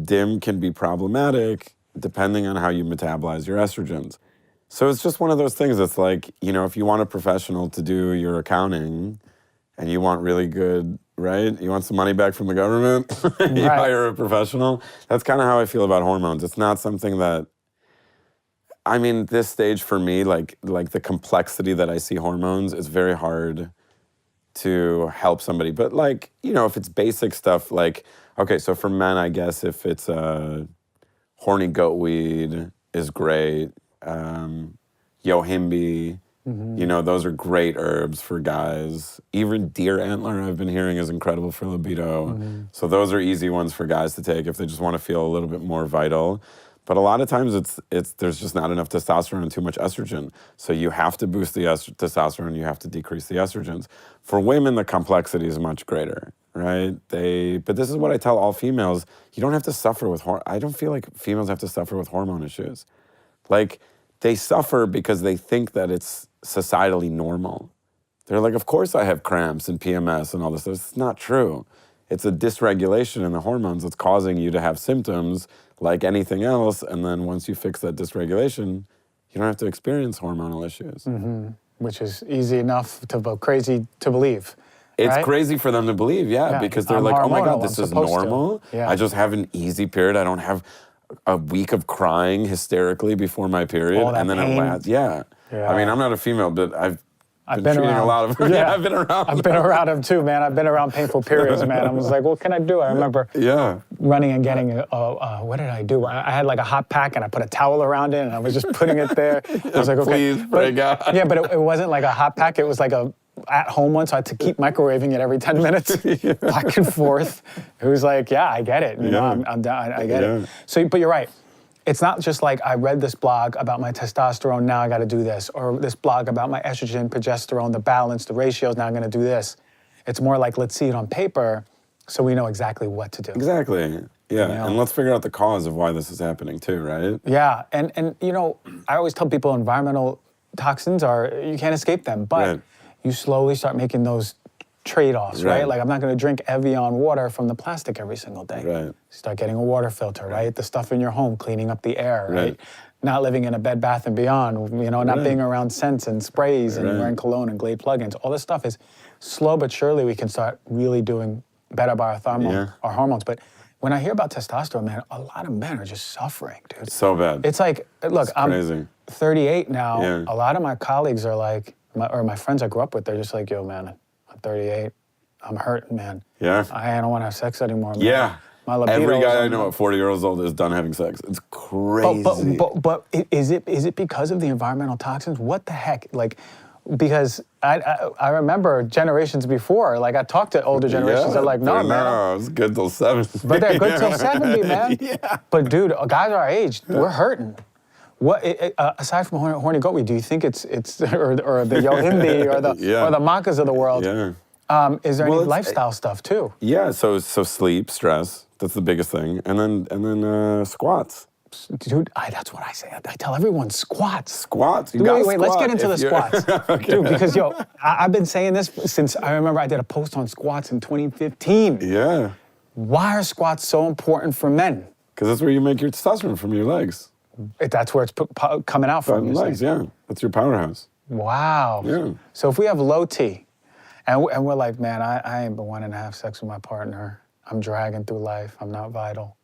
DIM can be problematic depending on how you metabolize your estrogens. So it's just one of those things. It's like, if you want a professional to do your accounting and you want really good, right? You want some money back from the government, you hire a professional. That's kind of how I feel about hormones. It's not something that, this stage for me, like the complexity that I see hormones is very hard to help somebody. But if it's basic stuff, okay, so for men, I guess if it's horny goat weed is great. Yohimbe, those are great herbs for guys. Even deer antler, I've been hearing, is incredible for libido. So those are easy ones for guys to take if they just want to feel a little bit more vital. But a lot of times there's just not enough testosterone and too much estrogen. So you have to boost the testosterone, you have to decrease the estrogens. For women, the complexity is much greater, right? But this is what I tell all females, you don't have to suffer with, I don't feel like females have to suffer with hormone issues. They suffer because they think that it's societally normal. They're like, of course I have cramps and PMS and all this stuff. It's not true. It's a dysregulation in the hormones that's causing you to have symptoms like anything else, and then once you fix that dysregulation, you don't have to experience hormonal issues. Which is easy enough but crazy to believe. It's crazy for them to believe, because they're like, oh my God, this is normal. I just have an easy period. I don't have a week of crying hysterically before my period, and then it lasts. I'm not a female, but I've been treating around. A lot of I've been around. I've been around them too, man. I've been around painful periods, man. I was like, what can I do? I remember running and getting what did I do? I had like a hot pack and I put a towel around it and I was just putting it there. I was like, okay. Please, pray God. Yeah, but it wasn't like a hot pack. It was like a at home once. I had to keep microwaving it every 10 minutes, back and forth. It was like, yeah, I get it. You know, I'm down. I get it. So, but you're right. It's not just like I read this blog about my testosterone, now I got to do this, or this blog about my estrogen, progesterone, the balance, the ratios, now I'm going to do this. It's more like, let's see it on paper so we know exactly what to do. Exactly. Yeah, You know? and let's figure out the cause of why this is happening too, right? Yeah, and you know, I always tell people environmental toxins you can't escape them, but you slowly start making those trade-offs, right? Like I'm not going to drink Evian water from the plastic every single day. Right. Start getting a water filter, right? The stuff in your home, cleaning up the air, right? Not living in a Bed Bath & Beyond, you know, not being around scents and sprays and wearing cologne and Glade plugins. All this stuff is slow but surely we can start really doing better by our hormones. But when I hear about testosterone, man, a lot of men are just suffering, dude. So bad. It's like, look, crazy. I'm 38 now. A lot of my colleagues are like, or my friends I grew up with, they're just like, yo, man, I'm 38. I'm hurting, man. Yeah. I don't want to have sex anymore, man. Yeah. My libido Every guy I is know at 40 years old is done having sex. It's crazy. But is it because of the environmental toxins? What the heck? Like, because I remember generations before, like I talked to older generations, they're like, no, man. No, it's good till 70. But they're good till 70, man. But dude, guys our age, we're hurting. What aside from horny goat weed, do you think it's or the Yohimbi or the macas of the world? Is there any lifestyle stuff too? Yeah, so sleep, stress, that's the biggest thing, and then squats. Dude, that's what I say. I tell everyone squats. Squats. Wait, let's get into the squats. Dude, because I've been saying this since I remember I did a post on squats in 2015. Yeah. Why are squats so important for men? Because that's where you make your testosterone from your legs. That's where it's coming out from. Legs, yeah. That's your powerhouse. Wow. Yeah. So if we have low T, and we're like, man, I ain't been wanting to have sex with my partner. I'm dragging through life. I'm not vital.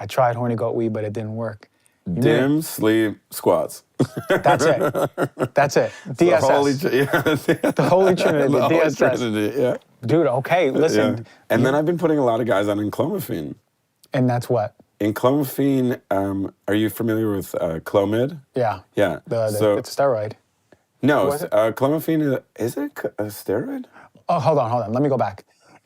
I tried horny goat weed, but it didn't work. Dim, sleep, squats. That's it. That's it. DSS. The Holy Trinity. The Holy DSS. Trinity, yeah. Dude, okay, listen. Yeah. And then I've been putting a lot of guys on enclomiphene. And that's what? Enclomiphene, are you familiar with Clomid? Yeah. Yeah. It's a steroid. No, clomiphene, is it a steroid? Oh, hold on. Let me go back.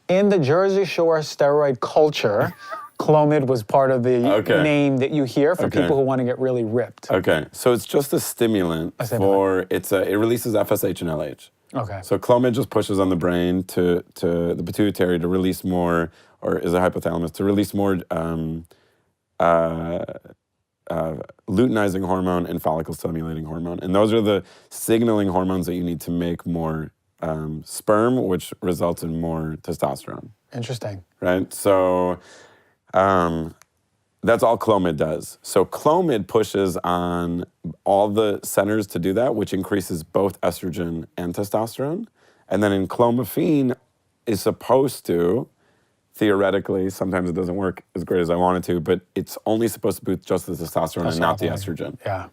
In the Jersey Shore steroid culture, Clomid was part of the name that you hear for people who want to get really ripped. Okay, so it's just a stimulant it releases FSH and LH. Okay. So Clomid just pushes on the brain to the pituitary to release more, or is a hypothalamus, to release more luteinizing hormone and follicle stimulating hormone. And those are the signaling hormones that you need to make more sperm, which results in more testosterone. Interesting. Right? So that's all Clomid does. So Clomid pushes on all the centers to do that, which increases both estrogen and testosterone. And then enclomiphene is supposed to, theoretically, sometimes it doesn't work as great as I want it to, but it's only supposed to boost just the testosterone and not the estrogen. Yeah.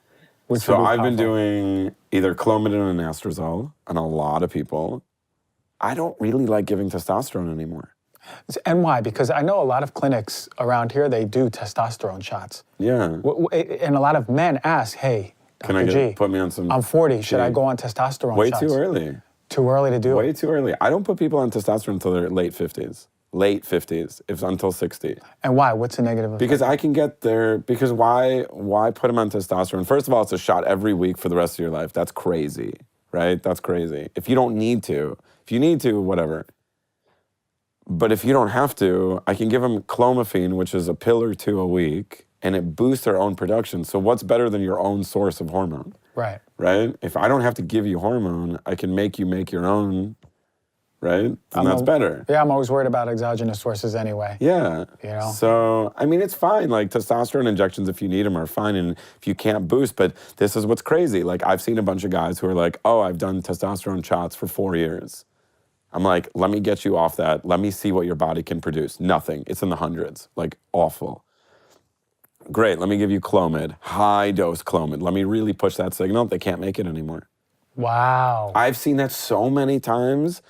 So I've been doing either Clomid and anastrozole on a lot of people. I don't really like giving testosterone anymore. And why? Because I know a lot of clinics around here, they do testosterone shots. Yeah. And a lot of men ask, hey, Dr. G, put me on some... I'm 40, should I go on testosterone shots? Way too early. Too early to do it? Way too early. I don't put people on testosterone until they're late 50s. Late 50s, if until 60. And why? What's the negative effect? Because I can get there, because why put them on testosterone? First of all, it's a shot every week for the rest of your life. That's crazy, right? That's crazy. If you don't need to, if you need to, whatever. But if you don't have to, I can give them clomiphene, which is a pill or two a week, and it boosts their own production. So what's better than your own source of hormone? Right. Right? If I don't have to give you hormone, I can make you make your own, right? And that's better. Yeah, I'm always worried about exogenous sources anyway. Yeah. You know? So, I mean, it's fine. Like, testosterone injections, if you need them, are fine. And if you can't boost, but this is what's crazy. Like, I've seen a bunch of guys who are like, oh, I've done testosterone shots for 4 years. I'm like, let me get you off that. Let me see what your body can produce. Nothing. It's in the hundreds. Like, awful. Great. Let me give you Clomid. High dose Clomid. Let me really push that signal. They can't make it anymore. Wow. I've seen that so many times.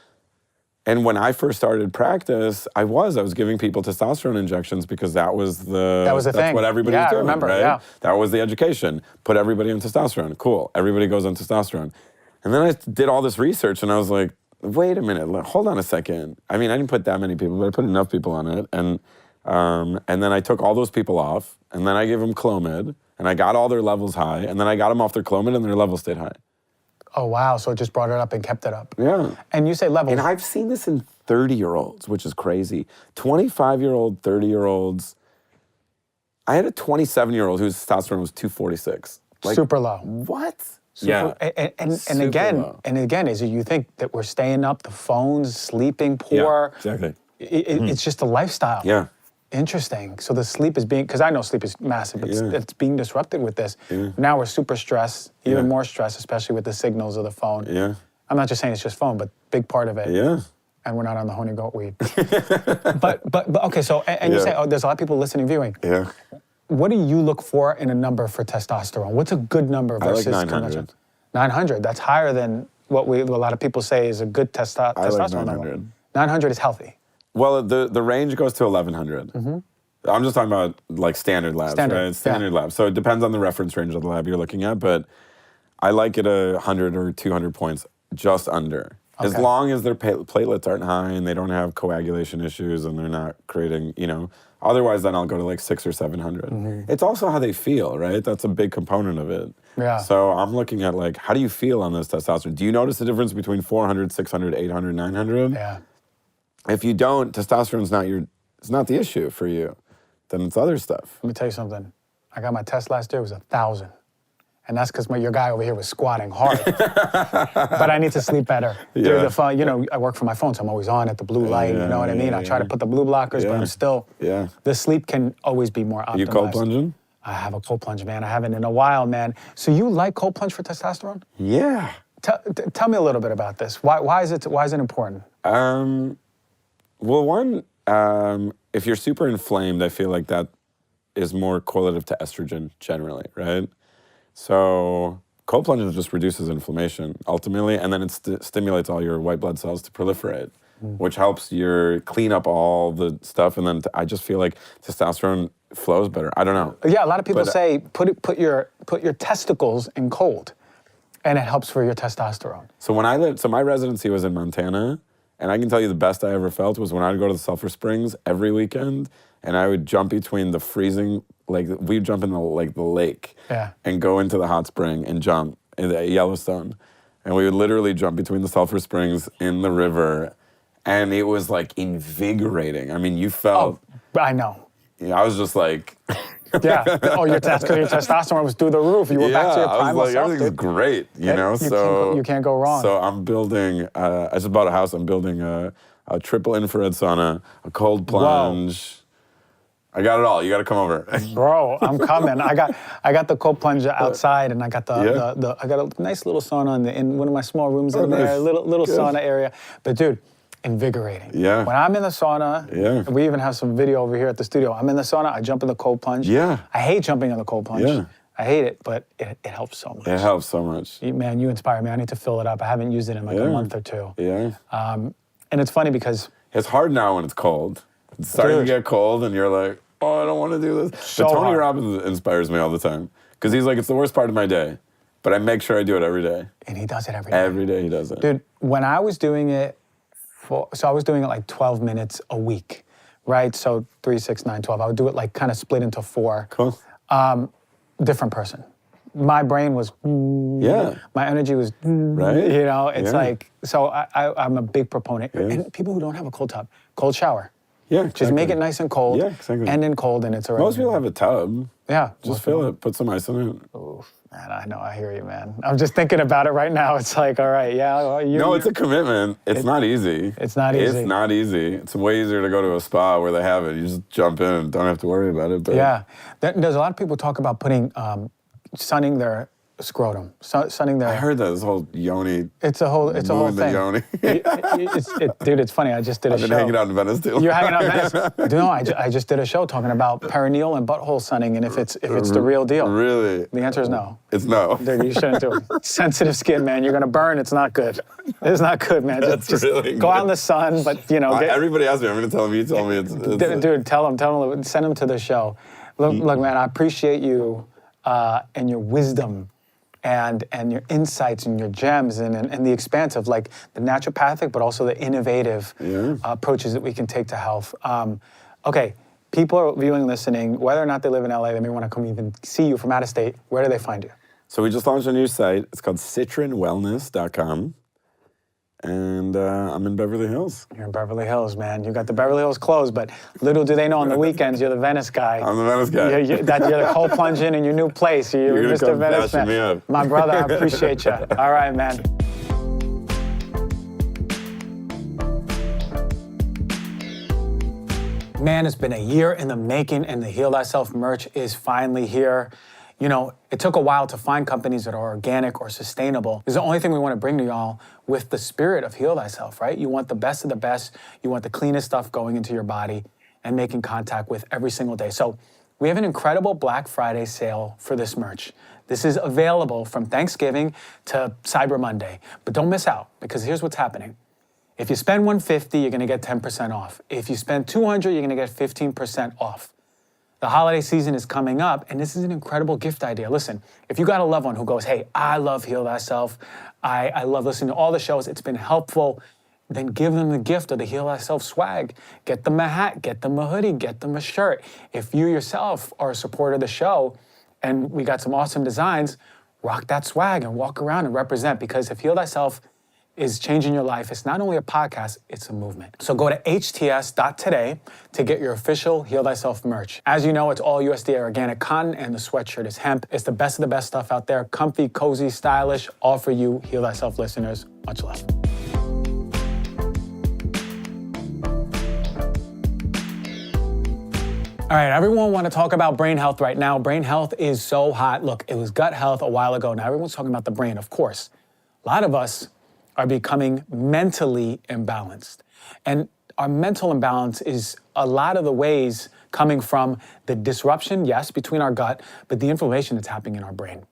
And when I first started practice, I was giving people testosterone injections because that was the thing. That's what everybody was doing, I remember, right? yeah. That was the education. Put everybody on testosterone. Cool. Everybody goes on testosterone. And then I did all this research and I was like, wait a minute, hold on a second. I mean, I didn't put that many people, but I put enough people on it. And then I took all those people off, and then I gave them Clomid, and I got all their levels high, and then I got them off their Clomid, and their levels stayed high. Oh, wow. So it just brought it up and kept it up. Yeah. And you say levels. And I've seen this in 30-year-olds, which is crazy. 25-year-old, 30-year-olds. I had a 27-year-old whose testosterone was 246. Like, super low. What? Super, yeah. And again, is it you think that we're staying up, the phones, sleeping poor? Yeah, exactly. It's just a lifestyle. Yeah. Interesting. So the sleep is being, because I know sleep is massive, but it's being disrupted with this. Yeah. Now we're super stressed, even more stressed, especially with the signals of the phone. Yeah. I'm not just saying it's just phone, but big part of it. Yeah. And we're not on the honey goat weed. but okay, so, and you say, oh, there's a lot of people listening, viewing. Yeah. What do you look for in a number for testosterone? What's a good number versus I like 900. conventional? 900, that's higher than what a lot of people say is a good testosterone I like number. 900. 900 is healthy. Well, the range goes to 1100. I'm just talking about like standard labs, right? Standard labs. So it depends on the reference range of the lab you're looking at, but I like it 100 or 200 points, just under. Okay. As long as their platelets aren't high and they don't have coagulation issues and they're not creating, otherwise then I'll go to like 600 or 700. It's also how they feel, right? That's a big component of it. Yeah. So I'm looking at like, how do you feel on this testosterone? Do you notice the difference between 400, 600, 800, 900? Yeah. If you don't, testosterone's it's not the issue for you. Then it's other stuff. Let me tell you something. I got my test last year, it was 1,000. And that's because your guy over here was squatting hard. But I need to sleep better. Through the phone, I work from my phone, so I'm always on at the blue light, you know what I mean? I try to put the blue blockers, but I'm still, the sleep can always be more optimized. Are you cold plunging? I have a cold plunge, man. I haven't in a while, man. So you like cold plunge for testosterone? Yeah. Tell me a little bit about this. Why is it important? Well, one, if you're super inflamed, I feel like that is more correlative to estrogen generally, right? So cold plunge just reduces inflammation ultimately, and then it stimulates all your white blood cells to proliferate, which helps your clean up all the stuff. And then I just feel like testosterone flows better. I don't know. Yeah, a lot of people say put your testicles in cold, and it helps for your testosterone. So my residency was in Montana. And I can tell you the best I ever felt was when I'd go to the Sulphur Springs every weekend, and I would jump between the freezing, we'd jump in the lake, and go into the hot spring and jump in the Yellowstone, and we would literally jump between the Sulphur Springs in the river, and it was like invigorating. I mean, you felt. Oh, I know. I was just like. Yeah. Oh, your testosterone was through the roof. You were back to your primal self. Everything's great, You can't go wrong. So I'm building. I just bought a house. I'm building a triple infrared sauna, a cold plunge. Whoa. I got it all. You got to come over. Bro, I'm coming. I got the cold plunge outside, and I got I got a nice little sauna in one of my small rooms in there, little sauna area. But dude. Invigorating. Yeah. When I'm in the sauna, we even have some video over here at the studio. I'm in the sauna, I jump in the cold plunge. Yeah. I hate jumping in the cold plunge. Yeah. I hate it, but it helps so much. It helps so much. Man, you inspire me. I need to fill it up. I haven't used it in a month or two. Yeah. And it's funny because... It's hard now when it's cold. It's starting to get cold and you're like, oh, I don't want to do this. But Tony Robbins inspires me all the time. Because he's like, it's the worst part of my day. But I make sure I do it every day. And he does it every day. Every day he does it. Dude, when I was doing it, so I was doing it like 12 minutes a week, right? So 3, 6, 9, 12. I would do it like kind of split into 4. Cool. Different person. My brain was, my energy was, right? It's like, so I'm a big proponent. Yeah. And people who don't have a cold tub, cold shower. Yeah, exactly. Just make it nice and cold. Yeah, exactly. And in cold, and it's already. Most people have a tub. Yeah. Just fill it, put some ice in it. Oof, man, I know, I hear you, man. I'm just thinking about it right now. It's like, all right, No, it's a commitment. It's not easy. It's not easy. It's not easy. It's way easier to go to a spa where they have it. You just jump in and don't have to worry about it. But. Yeah. There's a lot of people talk about putting, sunning their scrotum, sunning their... I heard that, this whole yoni... It's a whole thing. Yoni. Dude, it's funny, I just did a show. I've been hanging out in Venice, too. You're hanging out in Venice? No, I just did a show talking about perineal and butthole sunning and if it's the real deal. Really? The answer is no. It's no. Dude, you shouldn't do it. Sensitive skin, man. You're going to burn. It's not good. It's not good, man. Just really go out in the sun, but, everybody asks me, I'm going to tell them, you told me it's dude, tell them, send them to the show. Look, man, I appreciate you and your wisdom and your insights and your gems and the expanse of like the naturopathic, but also the innovative approaches that we can take to health. Okay, people are viewing and listening, whether or not they live in LA, they may want to come even see you from out of state. Where do they find you? So we just launched a new site. It's called citrinwellness.com. And I'm in Beverly Hills. You're in Beverly Hills, man. You got the Beverly Hills clothes, but little do they know on the weekends, you're the Venice guy. I'm the Venice guy. You're the cold plunging in your new place. You're Mr. Venice, man. Me up. My brother, I appreciate you. All right, man. Man, it's been a year in the making, and the Heal Thyself merch is finally here. You know, it took a while to find companies that are organic or sustainable. It's the only thing we want to bring to y'all with the spirit of Heal Thyself, right? You want the best of the best. You want the cleanest stuff going into your body and making contact with every single day. So we have an incredible Black Friday sale for this merch. This is available from Thanksgiving to Cyber Monday. But don't miss out, because here's what's happening. If you spend $150, you're going to get 10% off. If you spend $200, you're going to get 15% off. The holiday season is coming up, and this is an incredible gift idea. Listen, if you got a loved one who goes, hey, I love Heal Thyself, I love listening to all the shows, it's been helpful, then give them the gift of the Heal Thyself swag. Get them a hat, get them a hoodie, get them a shirt. If you yourself are a supporter of the show, and we got some awesome designs, rock that swag and walk around and represent, because if Heal Thyself is changing your life, it's not only a podcast, it's a movement. So go to hts.today to get your official Heal Thyself merch. As you know, it's all USDA organic cotton, and the sweatshirt is hemp. It's the best of the best stuff out there. Comfy, cozy, stylish, all for you Heal Thyself listeners. Much love. All right, everyone want to talk about brain health right now. Brain health is so hot. Look, it was gut health a while ago. Now everyone's talking about the brain, of course. A lot of us are becoming mentally imbalanced. And our mental imbalance is a lot of the ways coming from the disruption, yes, between our gut, but the inflammation that's happening in our brain.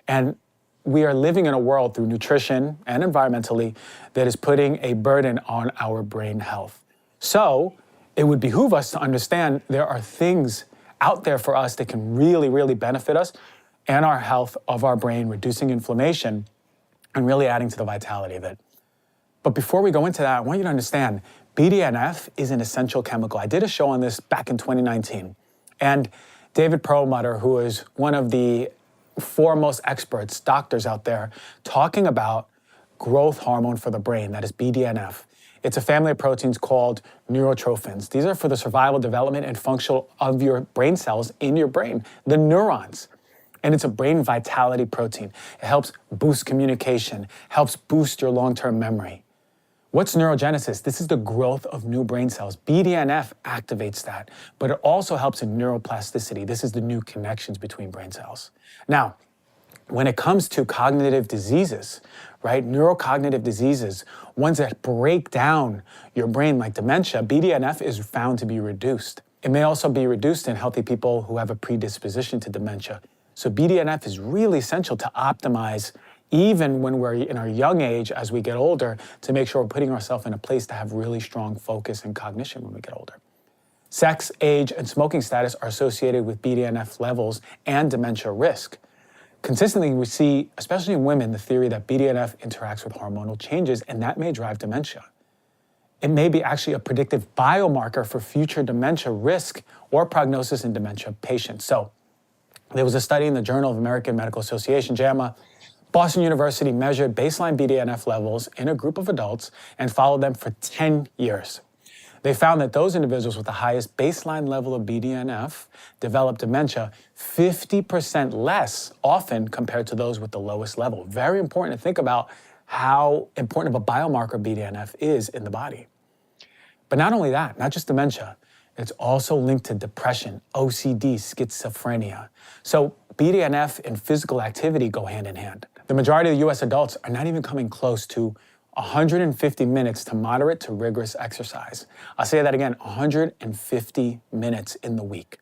And we are living in a world through nutrition and environmentally that is putting a burden on our brain health. So it would behoove us to understand there are things out there for us that can really, really benefit us and our health of our brain, reducing inflammation and really adding to the vitality of it. But before we go into that, I want you to understand BDNF is an essential chemical. I did a show on this back in 2019. And David Perlmutter, who is one of the foremost experts, doctors out there, talking about growth hormone for the brain, that is BDNF. It's a family of proteins called neurotrophins. These are for the survival, development, and function of your brain cells in your brain, the neurons. And it's a brain vitality protein. It helps boost communication, helps boost your long-term memory. What's neurogenesis? This is the growth of new brain cells. BDNF activates that, but it also helps in neuroplasticity. This is the new connections between brain cells. Now, when it comes to cognitive diseases, right, neurocognitive diseases, ones that break down your brain like dementia, BDNF is found to be reduced. It may also be reduced in healthy people who have a predisposition to dementia. So BDNF is really essential to optimize even when we're in our young age as we get older, to make sure we're putting ourselves in a place to have really strong focus and cognition when we get older. Sex, age, and smoking status are associated with BDNF levels and dementia risk. Consistently, we see, especially in women, the theory that BDNF interacts with hormonal changes, and that may drive dementia. It may be actually a predictive biomarker for future dementia risk or prognosis in dementia patients. So there was a study in the Journal of American Medical Association, JAMA. Boston University measured baseline BDNF levels in a group of adults and followed them for 10 years. They found that those individuals with the highest baseline level of BDNF developed dementia 50% less often compared to those with the lowest level. Very important to think about how important of a biomarker BDNF is in the body. But not only that, not just dementia, it's also linked to depression, OCD, schizophrenia. So BDNF and physical activity go hand in hand. The majority of the US adults are not even coming close to 150 minutes to moderate to rigorous exercise. I'll say that again, 150 minutes in the week.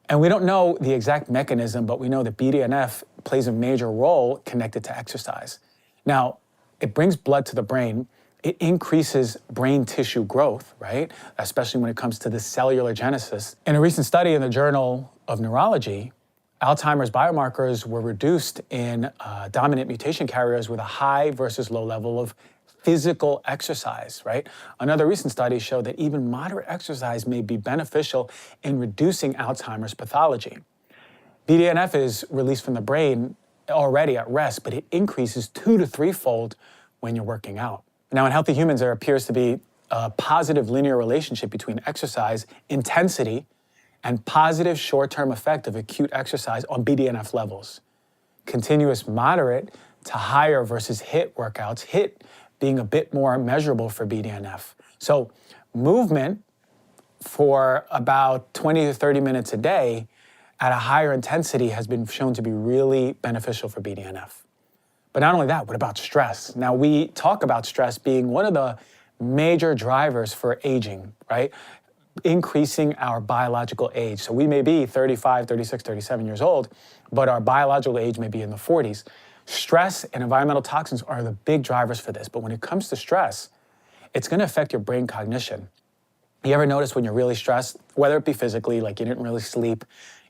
And we don't know the exact mechanism, but we know that BDNF plays a major role connected to exercise. Now, it brings blood to the brain. It increases brain tissue growth, right? Especially when it comes to the cellular genesis. In a recent study in the Journal of Neurology, Alzheimer's biomarkers were reduced in dominant mutation carriers with a high versus low level of physical exercise, right? Another recent study showed that even moderate exercise may be beneficial in reducing Alzheimer's pathology. BDNF is released from the brain already at rest, but it increases 2 to 3-fold when you're working out. Now, in healthy humans, there appears to be a positive linear relationship between exercise intensity and positive short-term effect of acute exercise on BDNF levels. Continuous moderate to higher versus HIIT workouts, HIIT being a bit more measurable for BDNF. So movement for about 20 to 30 minutes a day at a higher intensity has been shown to be really beneficial for BDNF. But not only that, what about stress? Now, we talk about stress being one of the major drivers for aging, right? Increasing our biological age. So we may be 35, 36, 37 years old, but our biological age may be in the 40s. Stress and environmental toxins are the big drivers for this. But when it comes to stress, it's going to affect your brain cognition. You ever notice when you're really stressed, whether it be physically, like you didn't really sleep,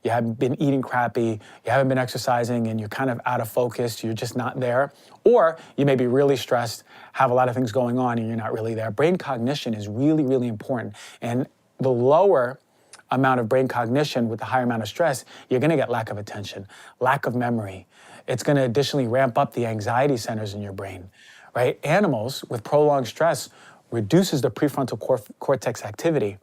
you haven't been eating crappy, you haven't been exercising, and you're kind of out of focus, you're just not there, or you may be really stressed, have a lot of things going on, and you're not really there. Brain cognition is really, really important. And the lower amount of brain cognition with the higher amount of stress, you're going to get lack of attention, lack of memory. It's going to additionally ramp up the anxiety centers in your brain, right? Animals with prolonged stress reduces the prefrontal cortex activity,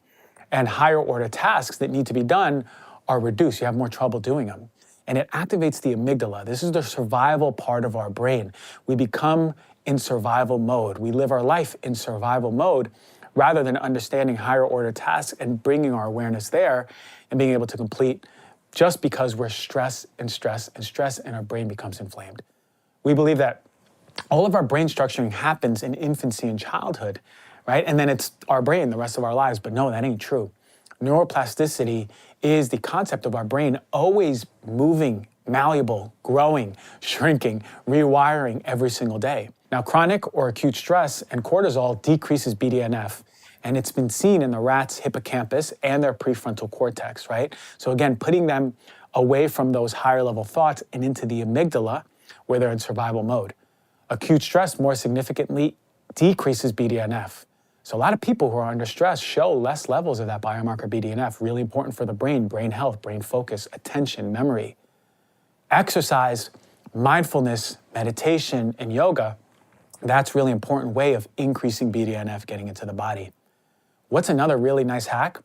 and higher order tasks that need to be done are reduced. You have more trouble doing them. And it activates the amygdala. This is the survival part of our brain. We become in survival mode. We live our life in survival mode rather than understanding higher order tasks and bringing our awareness there and being able to complete just because we're stressed and stressed and stressed and our brain becomes inflamed. We believe that all of our brain structuring happens in infancy and childhood, right? And then it's our brain the rest of our lives, but no, that ain't true. Neuroplasticity is the concept of our brain always moving, malleable, growing, shrinking, rewiring every single day. Now, chronic or acute stress and cortisol decreases BDNF, and it's been seen in the rat's hippocampus and their prefrontal cortex, right? So again, putting them away from those higher level thoughts and into the amygdala where they're in survival mode. Acute stress more significantly decreases BDNF. So a lot of people who are under stress show less levels of that biomarker BDNF, really important for the brain health, brain focus, attention, memory. Exercise, mindfulness, meditation, and yoga, that's really important way of increasing BDNF getting into the body. What's another really nice hack?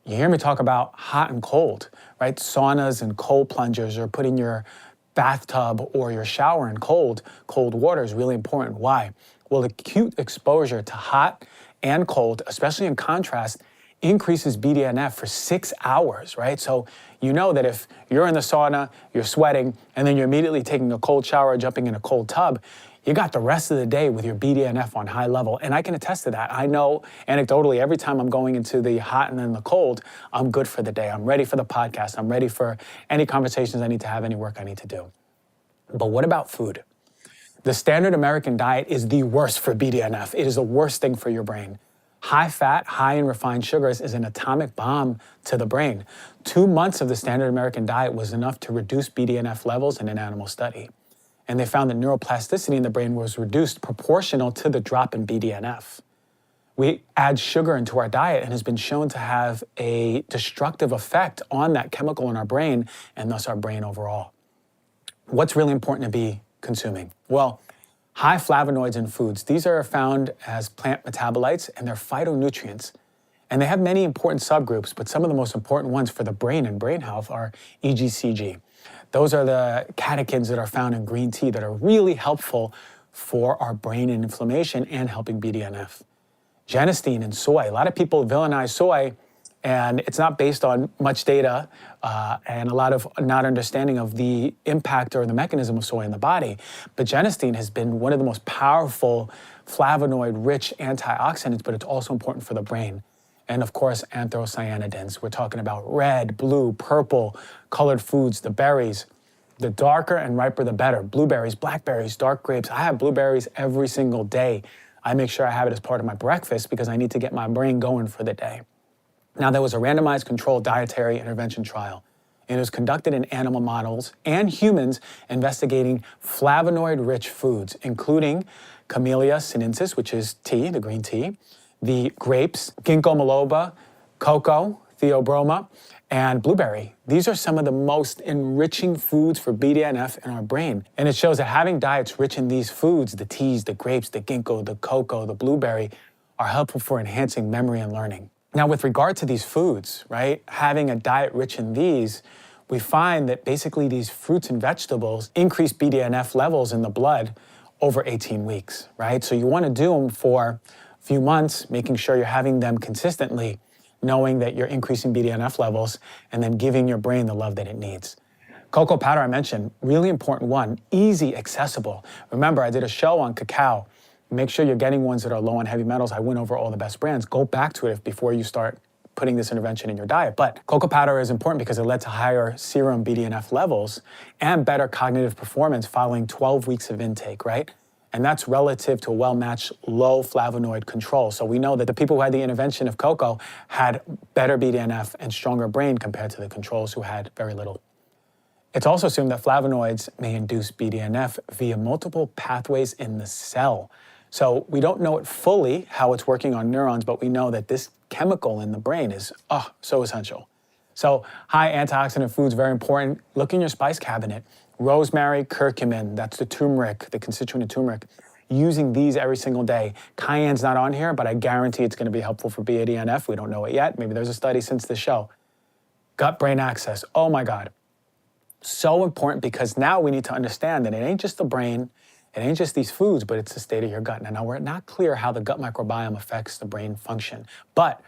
You hear me talk about hot and cold, right? Saunas and cold plungers, or putting your bathtub or your shower in cold water is really important. Why? Well, acute exposure to hot and cold, especially in contrast, increases BDNF for 6 hours, right? So you know that if you're in the sauna, you're sweating, and then you're immediately taking a cold shower or jumping in a cold tub, you got the rest of the day with your BDNF on high level. And I can attest to that. I know anecdotally, every time I'm going into the hot and then the cold, I'm good for the day. I'm ready for the podcast. I'm ready for any conversations I need to have, any work I need to do. But what about food? The standard American diet is the worst for BDNF. It is the worst thing for your brain. High fat, high in refined sugars is an atomic bomb to the brain. 2 months of the standard American diet was enough to reduce BDNF levels in an animal study. And they found that neuroplasticity in the brain was reduced proportional to the drop in BDNF. We add sugar into our diet and has been shown to have a destructive effect on that chemical in our brain and thus our brain overall. What's really important to be consuming? Well, high flavonoids in foods. These are found as plant metabolites and they're phytonutrients. And they have many important subgroups, but some of the most important ones for the brain and brain health are EGCG. Those are the catechins that are found in green tea that are really helpful for our brain and inflammation and helping BDNF. Genistein in soy. A lot of people villainize soy, and it's not based on much data and a lot of not understanding of the impact or the mechanism of soy in the body. But genistein has been one of the most powerful flavonoid-rich antioxidants, but it's also important for the brain. And of course, anthocyanidins. We're talking about red, blue, purple colored foods, the berries. The darker and riper, the better. Blueberries, blackberries, dark grapes. I have blueberries every single day. I make sure I have it as part of my breakfast because I need to get my brain going for the day. Now, there was a randomized controlled dietary intervention trial and it was conducted in animal models and humans investigating flavonoid-rich foods, including Camellia sinensis, which is tea, the green tea, the grapes, ginkgo biloba, cocoa, theobroma, and blueberry. These are some of the most enriching foods for BDNF in our brain. And it shows that having diets rich in these foods, the teas, the grapes, the ginkgo, the cocoa, the blueberry, are helpful for enhancing memory and learning. Now, with regard to these foods, right, having a diet rich in these, we find that basically these fruits and vegetables increase BDNF levels in the blood over 18 weeks, right? So you want to do them for a few months, making sure you're having them consistently, knowing that you're increasing BDNF levels, and then giving your brain the love that it needs. Cocoa powder, I mentioned, really important one, easy, accessible. Remember, I did a show on cacao. Make sure you're getting ones that are low on heavy metals. I went over all the best brands. Go back to it before you start putting this intervention in your diet. But cocoa powder is important because it led to higher serum BDNF levels and better cognitive performance following 12 weeks of intake, right? And that's relative to a well-matched low flavonoid control. So we know that the people who had the intervention of cocoa had better BDNF and stronger brain compared to the controls who had very little. It's also assumed that flavonoids may induce BDNF via multiple pathways in the cell. So we don't know it fully how it's working on neurons, but we know that this chemical in the brain is so essential. So high antioxidant foods, very important. Look in your spice cabinet. Rosemary, curcumin, that's the turmeric, the constituent of turmeric. Using these every single day. Cayenne's not on here, but I guarantee it's going to be helpful for BDNF. We don't know it yet. Maybe there's a study since the show. Gut-brain axis. Oh my God. So important because now we need to understand that it ain't just the brain, it ain't just these foods, but it's the state of your gut. Now we're not clear how the gut microbiome affects the brain function, but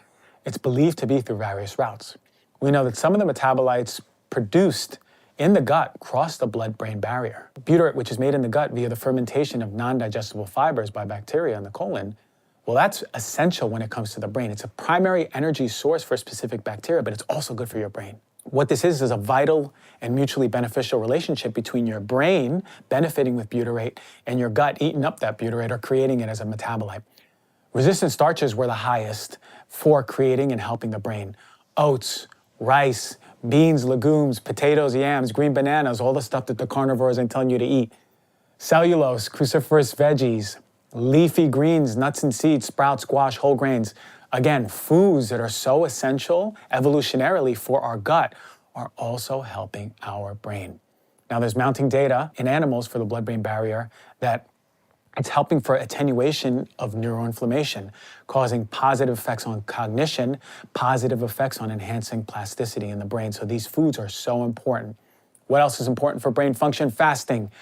it's believed to be through various routes. We know that some of the metabolites produced in the gut cross the blood-brain barrier. Butyrate, which is made in the gut via the fermentation of non-digestible fibers by bacteria in the colon, well, that's essential when it comes to the brain. It's a primary energy source for specific bacteria, but it's also good for your brain. What this is a vital and mutually beneficial relationship between your brain benefiting with butyrate and your gut eating up that butyrate or creating it as a metabolite. Resistant starches were the highest for creating and helping the brain. Oats, rice, beans, legumes, potatoes, yams, green bananas, all the stuff that the carnivores ain't telling you to eat. Cellulose, cruciferous veggies, leafy greens, nuts and seeds, sprouts, squash, whole grains. Again, foods that are so essential evolutionarily for our gut are also helping our brain. Now, there's mounting data in animals for the blood-brain barrier that it's helping for attenuation of neuroinflammation, causing positive effects on cognition, positive effects on enhancing plasticity in the brain. So these foods are so important. What else is important for brain function? Fasting.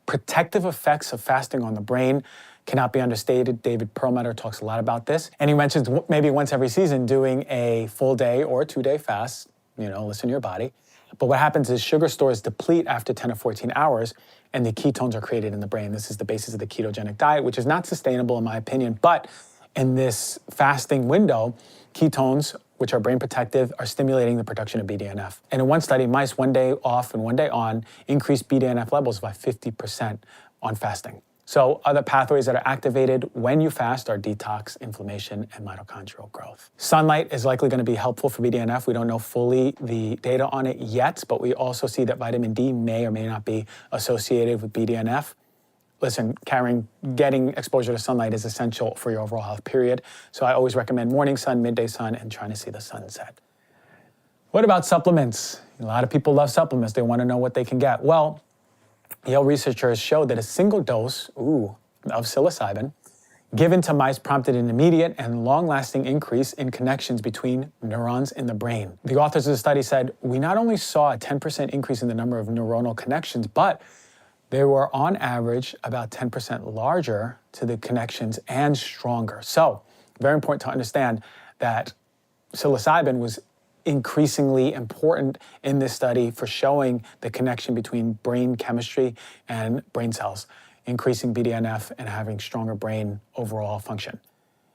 Protective effects of fasting on the brain cannot be understated. David Perlmutter talks a lot about this. And he mentions maybe once every season doing a full day or 2-day fast, listen to your body. But what happens is sugar stores deplete after 10 or 14 hours, and the ketones are created in the brain. This is the basis of the ketogenic diet, which is not sustainable in my opinion, but in this fasting window, ketones, which are brain protective, are stimulating the production of BDNF. And in one study, mice 1 day off and 1 day on increased BDNF levels by 50% on fasting. So other pathways that are activated when you fast are detox, inflammation, and mitochondrial growth. Sunlight is likely going to be helpful for BDNF. We don't know fully the data on it yet, but we also see that vitamin D may or may not be associated with BDNF. Listen, getting exposure to sunlight is essential for your overall health, period. So I always recommend morning sun, midday sun, and trying to see the sunset. What about supplements? A lot of people love supplements. They want to know what they can get. Well, Yale researchers showed that a single dose of psilocybin given to mice prompted an immediate and long-lasting increase in connections between neurons in the brain. The authors of the study said, we not only saw a 10% increase in the number of neuronal connections, but they were on average about 10% larger to the connections and stronger. So, very important to understand that psilocybin was increasingly important in this study for showing the connection between brain chemistry and brain cells, increasing BDNF and having stronger brain overall function.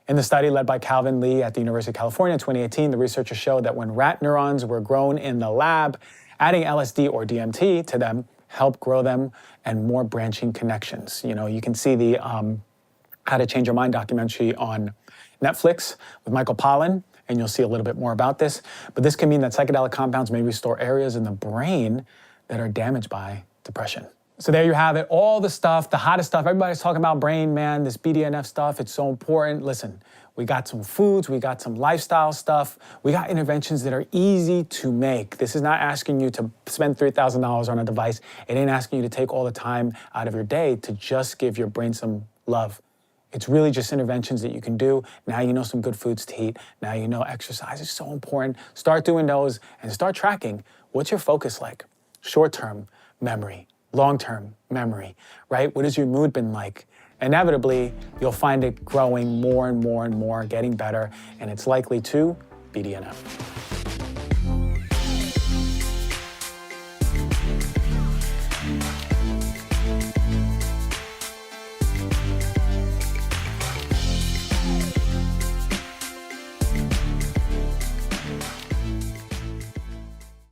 In the study led by Calvin Lee at the University of California in 2018, the researchers showed that when rat neurons were grown in the lab, adding LSD or DMT to them helped grow them and more branching connections. You can see the How to Change Your Mind documentary on Netflix with Michael Pollan. and you'll see a little bit more about this. But this can mean that psychedelic compounds may restore areas in the brain that are damaged by depression. So there you have it, all the stuff, the hottest stuff. Everybody's talking about brain, man, this BDNF stuff, it's so important. Listen, we got some foods, we got some lifestyle stuff, we got interventions that are easy to make. This is not asking you to spend $3,000 on a device. It ain't asking you to take all the time out of your day to just give your brain some love. It's really just interventions that you can do. Now you know some good foods to eat. Now you know exercise is so important. Start doing those and start tracking. What's your focus like? Short-term memory, long-term memory, right? What has your mood been like? Inevitably, you'll find it growing more and more and more, getting better, and it's likely to BDNF.